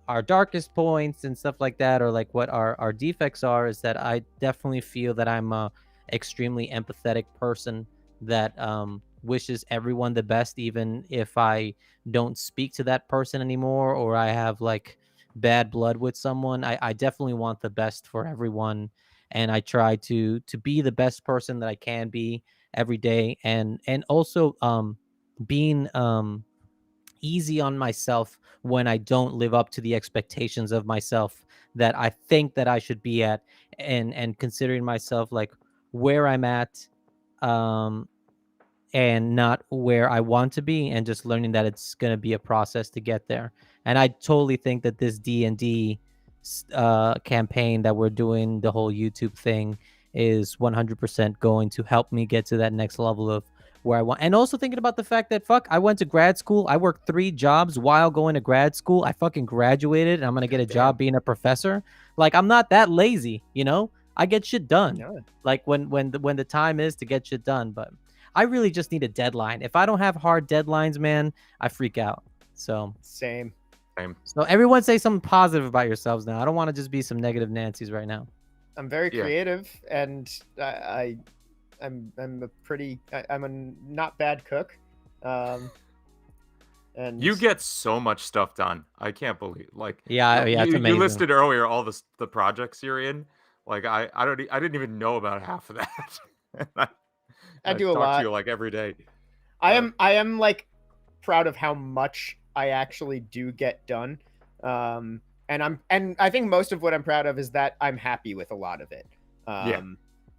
our darkest points and stuff like that, or like what our defects are, is that I definitely feel that I'm a extremely empathetic person that wishes everyone the best, even if I don't speak to that person anymore, or I have like bad blood with someone. I definitely want the best for everyone, and I try to be the best person that I can be every day, and also being easy on myself when I don't live up to the expectations of myself that I think that I should be at, and considering myself like where I'm at, um and not where I want to be, and just learning that it's going to be a process to get there. And I totally think that this D&D campaign that we're doing, the whole YouTube thing, is 100% going to help me get to that next level of where I want. And also thinking about the fact that I went to grad school. I worked 3 jobs while going to grad school. I fucking graduated and I'm going to get a job being a professor. Like, I'm not that lazy, you know? I get shit done. Yeah. Like when the time is to get shit done, but I really just need a deadline. If I don't have hard deadlines, man, I freak out. So Same. So everyone say something positive about yourselves now. I don't want to just be some negative Nancy's right now. I'm very Yeah. creative, and I'm a not bad cook. And You get so much stuff done. I can't believe, like, Yeah, it's amazing. you listed earlier all the projects you're in. Like, I didn't even know about half of that. I do a talk lot. to you like every day. I am like proud of how much I actually do get done. And I think most of what I'm proud of is that I'm happy with a lot of it.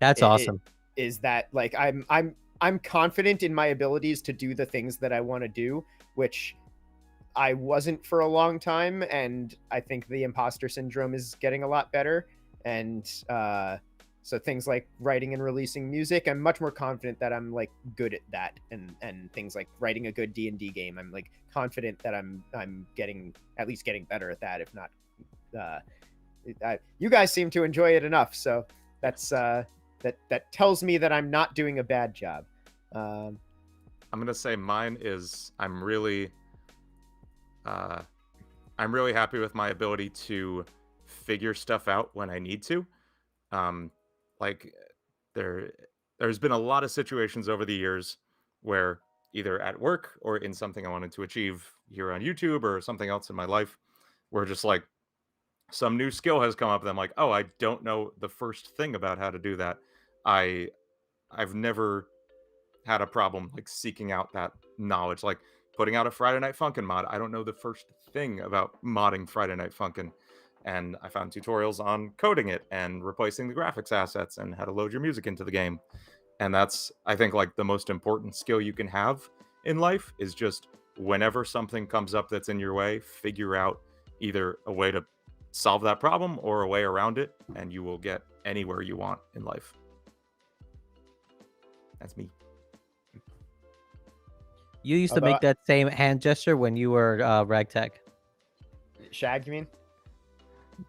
That's awesome. Is that like I'm confident in my abilities to do the things that I want to do, which I wasn't for a long time, and I think the imposter syndrome is getting a lot better. And so things like writing and releasing music, I'm much more confident that I'm like good at that, and things like writing a good D&D game, I'm like confident that I'm at least getting better at that, if not you guys seem to enjoy it enough, so that's that tells me that I'm not doing a bad job. I'm gonna say mine is I'm really happy with my ability to figure stuff out when I need to. Like, there's been a lot of situations over the years where either at work or in something I wanted to achieve here on YouTube or something else in my life, where just like some new skill has come up and I'm like, oh, I don't know the first thing about how to do that. I've never had a problem like seeking out that knowledge, like putting out a Friday Night Funkin' mod. I don't know the first thing about modding Friday Night Funkin', and I found tutorials on coding it and replacing the graphics assets and how to load your music into the game. And that's, I think, like the most important skill you can have in life is just whenever something comes up that's in your way, figure out either a way to solve that problem or a way around it, and you will get anywhere you want in life. That's me. You used to make that same hand gesture when you were Ragtag. Shag, you mean?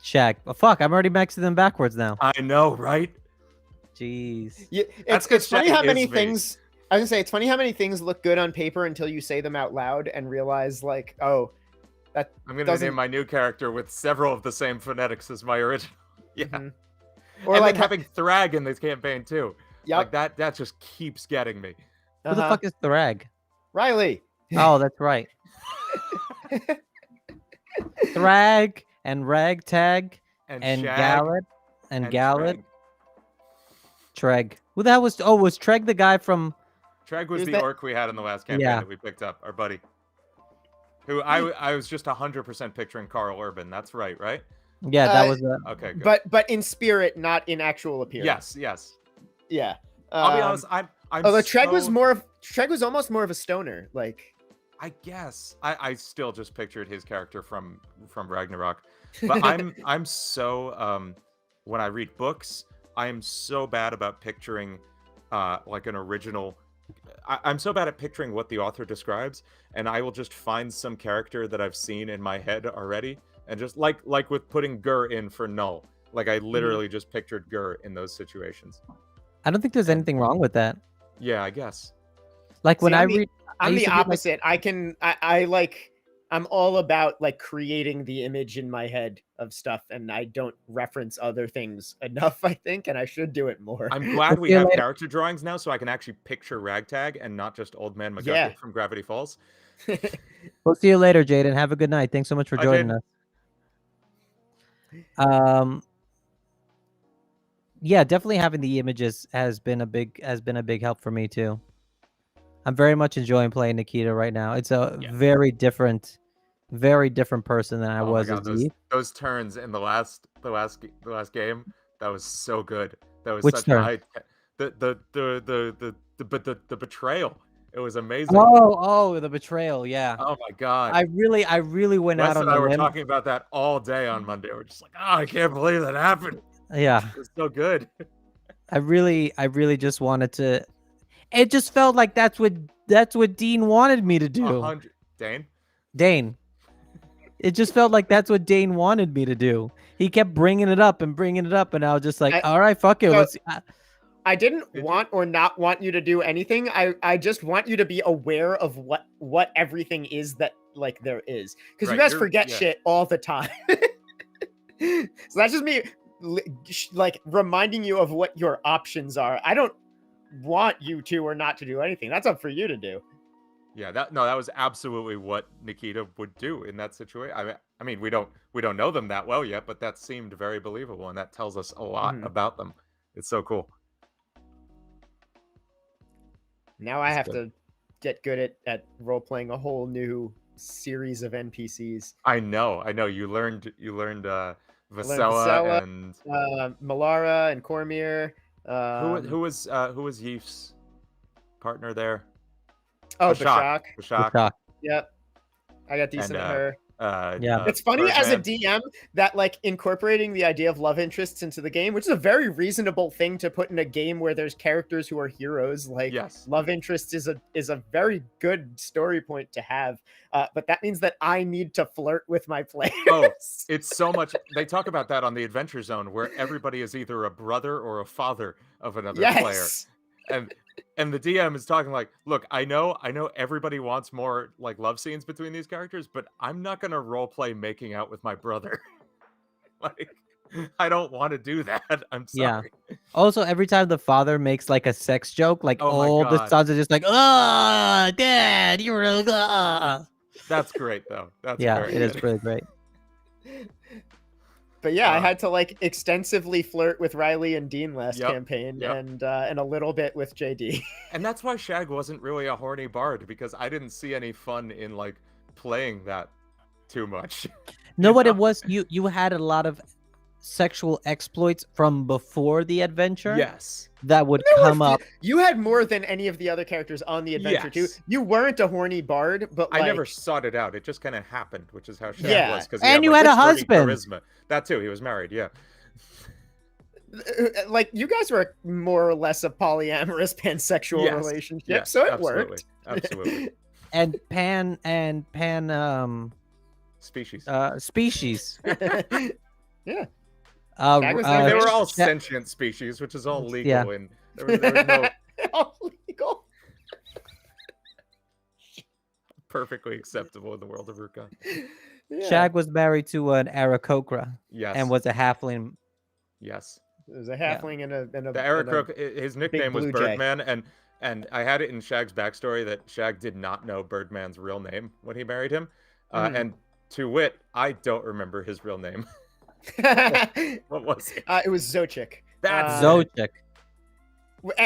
Shag. Oh, fuck, I'm already mixing them backwards now. I know, right? Jeez. Yeah, it's funny how many things. I was gonna say, it's funny how many things look good on paper until you say them out loud and realize, like, oh, that. I'm gonna name my new character with several of the same phonetics as my original. Yeah. Mm-hmm. Or and like then having Thrag in this campaign too. Yep. Like that just keeps getting me. Who the fuck is Thrag? Riley. Oh, that's right. Thrag and Ragtag and Gallet and Gallet. Treg. Who the hell was? Oh, was Treg the guy from? Treg was the orc we had in the last campaign that we picked up, our buddy. Who I was just 100% picturing Carl Urban. That's right? Yeah, that was okay. Good. But in spirit, not in actual appearance. Yes. Yeah. I'll be honest. I'm although Treg was almost more of a stoner, like. I guess I still just pictured his character from Ragnarok, but I'm so when I read books, I am so bad about picturing like an original. I'm so bad at picturing what the author describes, and I will just find some character that I've seen in my head already, and just like with putting Gur in for Null, like I literally just pictured Gur in those situations. I don't think there's anything wrong with that. Yeah, I guess. Like when I read. I'm the opposite. I'm all about like creating the image in my head of stuff, and I don't reference other things enough, I think, and I should do it more. I'm glad we have character drawings now, so I can actually picture Ragtag and not just Old Man McGucket from Gravity Falls. We'll see you later, Jaden. Have a good night. Thanks so much for joining us. Yeah, definitely having the images has been a big help for me too. I'm very much enjoying playing Nikita right now. It's a very different person than I was as Eve. Those turns in the last game, that was so good. That was Which such turn? a high, the betrayal. It was amazing. Oh, the betrayal. Yeah. Oh my god. I really went Wes out on and I the were limb. talking about that all day on Monday. We're just like, oh, I can't believe that happened. Yeah. It was so good. I really just wanted to. It just felt like that's what Dean wanted me to do. 100. Dane. It just felt like that's what Dane wanted me to do. He kept bringing it up, and I was just like, all right, fuck it. So- Let's. I didn't Did want or not want you to do anything. I just want you to be aware of what everything is that like there is, because Right, you guys you're- forget yeah. shit all the time. So that's just me like reminding you of what your options are. I don't want you to or not to do anything. That's up for you to do. Yeah, that was absolutely what Nikita would do in that situation. I mean, we don't know them that well yet, but that seemed very believable, and that tells us a lot Mhm. about them. It's so cool. Now I That's have good. to get good at role playing a whole new series of NPCs. I know. You learned Vasella, Vasella and Malara and Cormier. who was Yif's partner there? Oh, Bashak. Bashak. Shock. Yep. I got decent And, at her. Yeah. It's funny as a Birdman. DM that like incorporating the idea of love interests into the game, which is a very reasonable thing to put in a game where there's characters who are heroes. Like Yes. love interests is a very good story point to have. But that means that I need to flirt with my players. Oh, it's so much. They talk about that on the Adventure Zone, where everybody is either a brother or a father of another player. Yes. And the DM is talking like, look, I know everybody wants more like love scenes between these characters, but I'm not gonna role play making out with my brother. Like, I don't want to do that. I'm Yeah. sorry. Also, every time the father makes like a sex joke, like Oh my all the God. sons are just like, "Oh, Dad, you're a." That's great though. That's Yeah, very it is good. really great. But yeah, I Uh, had to like extensively flirt with Riley and Dean last Yep, campaign, yep. and a little bit with Jaydee. And that's why Shag wasn't really a horny bard, because I didn't see any fun in like playing that too much. No, what know? it was, you had a lot of sexual exploits from before the adventure Yes. that would No, come up. You had more than any of the other characters on the adventure Yes. too. You weren't a horny bard, but I like, never sought it out. It just kind of happened, which is how Shag Yeah. was. Because And you had a husband. Charisma. That too. He was married. Yeah. like you guys were more or less a polyamorous pansexual Yes, relationship, yes, so it absolutely, worked. Absolutely. And Pan Species. species. Yeah. Uh, Shag was uh, they were all Sha- sentient species, which is all legal, Yeah. and there was no All legal. perfectly acceptable in the world of Rukon. Yeah. Shag was married to an Aarakocra Yes. and was a halfling. yes. There's a halfling and a The Aarakocra, his nickname was blue jay. Birdman, and I had it in Shag's backstory that Shag did not know Birdman's real name when he married him, and to wit, I don't remember his real name. What was it? It was Zochik. That's Zochik.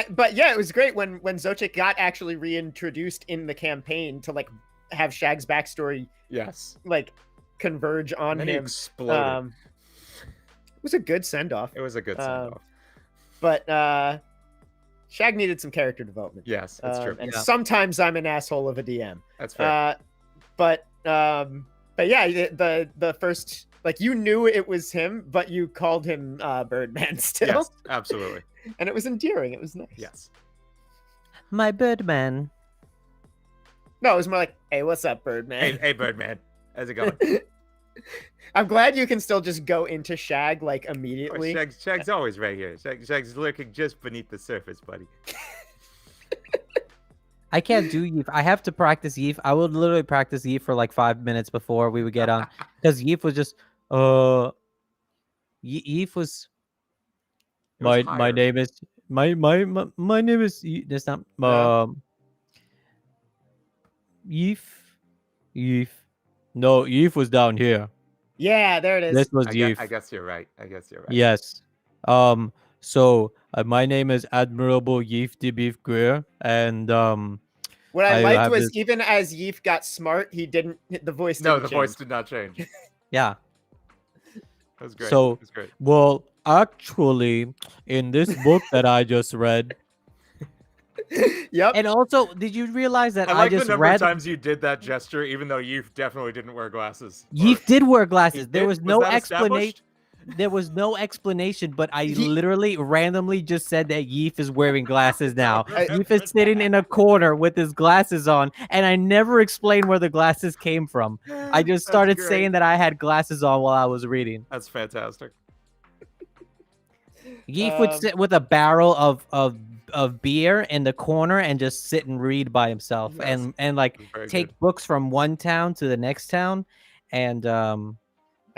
But yeah, it was great when Zochik got actually reintroduced in the campaign to like have Shag's backstory Yes. like converge on And then he him. exploded. It was a good send off, It was a good send-off. but Shag needed some character development. Yes, that's true. And Yeah. sometimes I'm an asshole of a DM. That's fair. But yeah, the first, like, you knew it was him, but you called him Birdman still, Yes, absolutely. and it was endearing. It was nice. Yes. My Birdman. No, it was more like, hey, what's up, Birdman? Hey, Birdman. How's it going? I'm glad you can still just go into Shag like Oh, immediately. Shag's always right here. Shag's lurking just beneath the surface, buddy. I can't do Yeef. I have to practice Yeef. I would literally practice Yeef for like 5 minutes before we would get on, because Yeef was just Yeef was It was my higher. name is my name is that's not No. Yeef. No, Yeef was down here. Yeah, there it is. This was I Yeef. guess you're right. Yes. So my name is Admirable Yeef de Beef Greer, and What I I liked have was this- even as Yeef got smart, he didn't. The voice. No, Didn't the change. voice did not change. That yeah. was great. So- it was great. Well, actually, in this book that I just read, Yep. And also, did you realize that I I like the just number of read times you did that gesture, even though you definitely didn't wear glasses. Yeef did wear glasses. There did? was Was no that explanation. established? There was no explanation, but I He- literally randomly just said that Yeef is wearing glasses now. I don't Yeef is sitting in a corner with his glasses on, and I never explained where the glasses came from. I just That's started great. saying that I had glasses on while I was reading. That's fantastic. Yeef would sit with a barrel of beer in the corner and just sit and read by himself, Yes, and like very take good. books from one town to the next town, and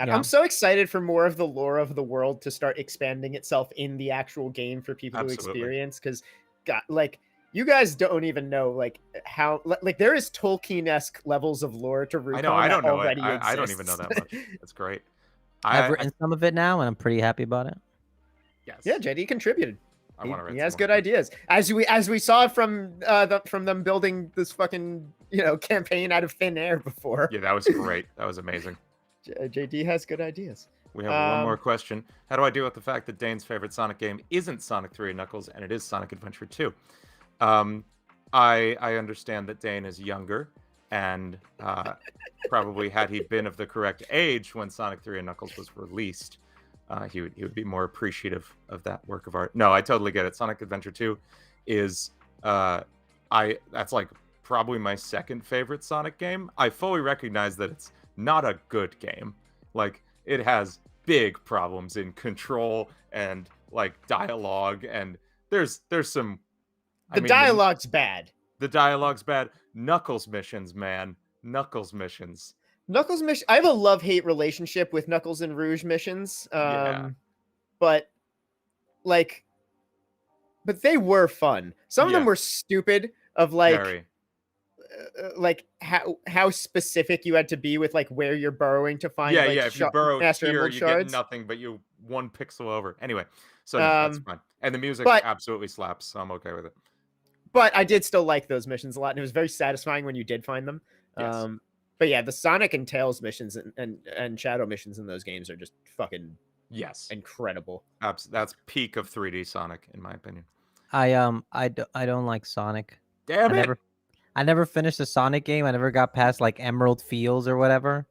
And Yeah. I'm so excited for more of the lore of the world to start expanding itself in the actual game for people to Absolutely. experience. Because, like, you guys don't even know like how like there is Tolkien-esque levels of lore to Rukon I know. I that don't know it. already I don't even know exists. that much. That's great. I've I written some of it now, and I'm pretty happy about it. yes. Yeah, Jaydee contributed. I want to read. He has some good more. ideas, as we saw from from them building this fucking campaign out of thin air before. Yeah, that was great. That was amazing. Jaydee has good ideas. We have one more question. How do I deal with the fact that Dane's favorite Sonic game isn't Sonic 3 and Knuckles, and it is Sonic Adventure 2? I understand that Dane is younger, and probably had he been of the correct age when Sonic 3 and Knuckles was released, he would be more appreciative of that work of art. No, I totally get it. Sonic Adventure 2 is that's like probably my second favorite Sonic game. I fully recognize that it's not a good game. Like, it has big problems in control and like dialogue, and there's some The dialogue's bad. the dialogue's bad. Knuckles missions, man. Knuckles missions. Knuckles mission. I have a love-hate relationship with Knuckles and Rouge missions. Yeah. But like, but they were fun. Some of them Yeah. were stupid. Of like, Very. Like how specific you had to be with like where you're burrowing to find. Yeah, like, yeah. If you burrow Master here, Emerald you shards. get nothing, but you one pixel over. Anyway, so that's fine. And the music but- absolutely slaps, so I'm okay with it. But I did still like those missions a lot, and it was very satisfying when you did find them. Yes. But yeah, the Sonic and Tails missions and Shadow missions in those games are just fucking Yes. incredible. That's peak of 3D Sonic, in my opinion. I don't like Sonic. Damn it! I never finished a Sonic game. I never got past like Emerald Fields or whatever.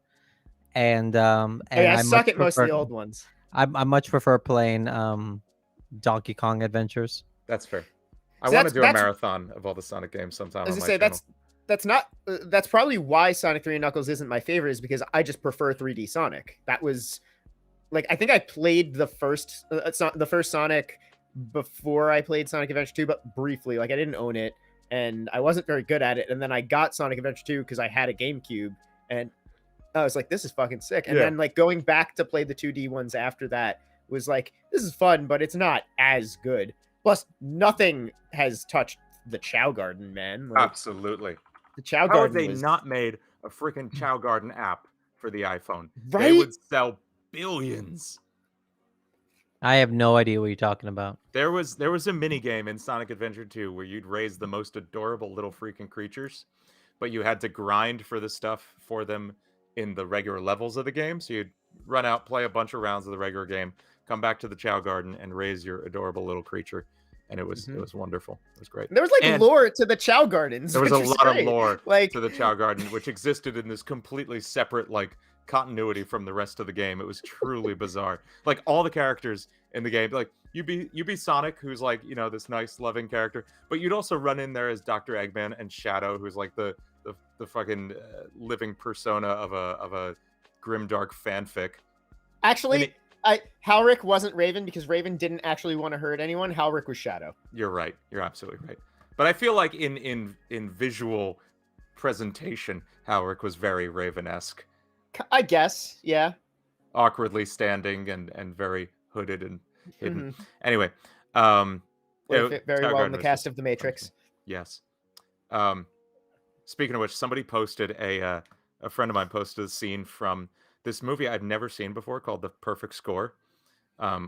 And I suck at most of the old ones. I much prefer playing Donkey Kong Adventures. That's fair. I So want to do a that's- marathon of all the Sonic games sometime. As on I my say, channel. that's probably why Sonic 3 and Knuckles isn't my favorite, is because I just prefer 3D Sonic. That was like, I think I played the first Sonic before I played Sonic Adventure 2, but briefly. Like, I didn't own it, and I wasn't very good at it. And then I got Sonic Adventure 2 because I had a GameCube, and I was like, this is fucking sick. And Yeah. then like going back to play the 2D ones after that was like, this is fun, but it's not as good. Plus, nothing has touched the Chow Garden, man. Like, Absolutely. the Chow How have Garden they was not made a freaking Chow Garden app for the iPhone? They right. would sell billions. I have no idea what you're talking about. There was a mini game in Sonic Adventure 2 where you'd raise the most adorable little freaking creatures, but you had to grind for the stuff for them in the regular levels of the game. So you'd run out, play a bunch of rounds of the regular game, come back to the Chow Garden, and raise your adorable little creature. And it was wonderful. It was great. There was like And lore to the Chow Gardens. There was a which lot great. of lore like to the Chow Garden, which existed in this completely separate like continuity from the rest of the game. It was truly bizarre. Like, all the characters in the game, like you be Sonic, who's like, this nice loving character, but you'd also run in there as Dr. Eggman and Shadow, who's like the fucking living persona of a grimdark fanfic. Actually, Halric wasn't Raven because Raven didn't actually want to hurt anyone. Halric was Shadow. You're right. You're absolutely right. But I feel like in visual presentation, Halric was very Raven-esque. I guess, yeah. Awkwardly standing and very hooded and hidden. Mhm. Anyway, Would fit very Chow well in Garden the was cast just of The Matrix. yes. Speaking of which, somebody posted a friend of mine posted a scene from this movie I'd never seen before called The Perfect Score,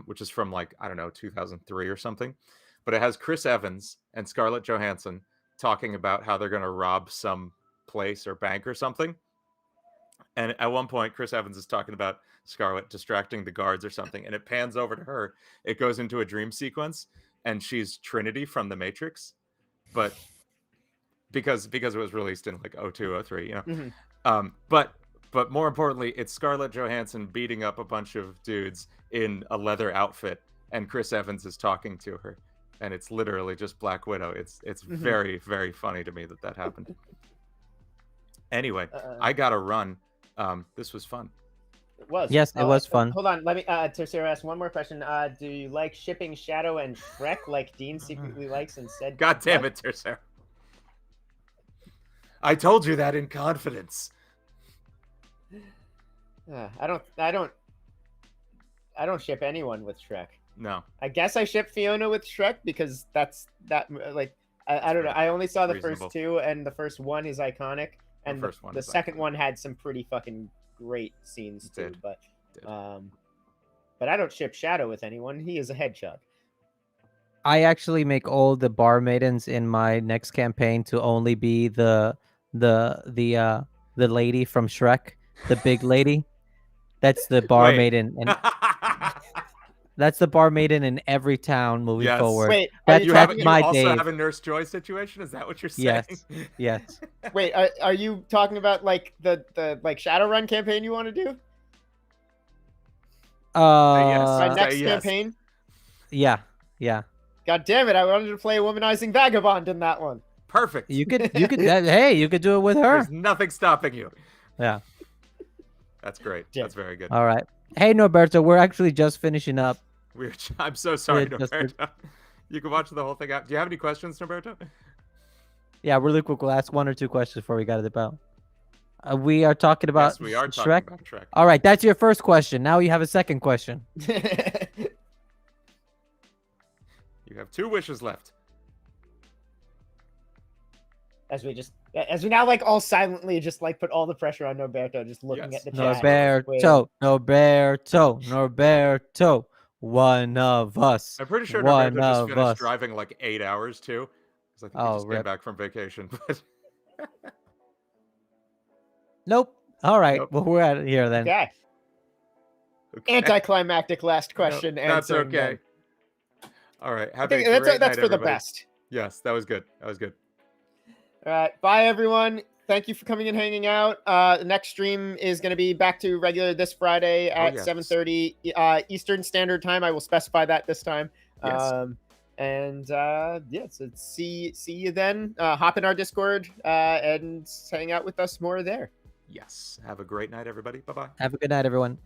which is from like, I don't know, 2003 or something. But it has Chris Evans and Scarlett Johansson talking about how they're going to rob some place or bank or something. And at one point, Chris Evans is talking about Scarlett distracting the guards or something, and it pans over to her. It goes into a dream sequence, and she's Trinity from The Matrix. but because it was released in like 02, 03, you know. Mhm. But more importantly, it's Scarlett Johansson beating up a bunch of dudes in a leather outfit, and Chris Evans is talking to her, and it's literally just Black Widow. It's Mhm. very, very funny to me that happened. Anyway, Uh, I gotta run. This was fun. It was. Yes, it was fun. Hold on, let me. Tercero ask one more question. Do you like shipping Shadow and Shrek like Dean secretly likes and said? God damn what? it, Tercero. I told you that in confidence. I don't ship anyone with Shrek. No. I guess I ship Fiona with Shrek because that's like I don't know. I only saw the Reasonable. first two, and the first one is iconic, and first one the is second iconic. one had some pretty fucking great scenes It too. did. But Did. but I don't ship Shadow with anyone. He is a hedgehog. I actually make all the bar maidens in my next campaign to only be the lady from Shrek, the big lady. That's the bar Wait. maiden, and that's the bar maiden in every town moving Yes. forward. Wait, are That's you that's talking? my you also Dave. have a Nurse Joy situation? Is that what you're Yes. saying? Yes. Wait, are you talking about like the like Shadowrun campaign you want to do? My Say next yes. campaign? Yeah. Yeah. God damn it! I wanted to play a womanizing vagabond in that one. Perfect. You could hey, you could do it with her. There's nothing stopping you. Yeah. That's great. Yeah. That's very good. All right. Hey, Norberto, we're actually just finishing up. I'm so sorry, Yeah, just- Norberto. You can watch the whole thing out. Do you have any questions, Norberto? Yeah, really quick. We'll ask one or two questions before we got to dip out. We are talking about Yes, we are talking Shrek. about Shrek. All right, that's your first question. Now you have a second question. You have 2 wishes left. as we now like all silently just like put all the pressure on Norberto, just looking Yes. at the chat. Norberto, one of us. I'm pretty sure One Norberto just of finished us. driving like 8 hours too. Because I think he Oh, just came rip. back from vacation. But Nope. All right. Nope. Well, we're out of here then. Okay. okay. Anticlimactic last No, question. that's answering okay. them. All right. I Have a think great that's night, for the everybody. best. Yes, that was good. That was good. All right. Bye, everyone. Thank you for coming and hanging out. The next stream is going to be back to regular this Friday at yes. 7:30 Eastern Standard Time. I will specify that this time. Yes. Yeah, so see you then. Hop in our Discord and hang out with us more there. Yes. Have a great night, everybody. Bye-bye. Have a good night, everyone.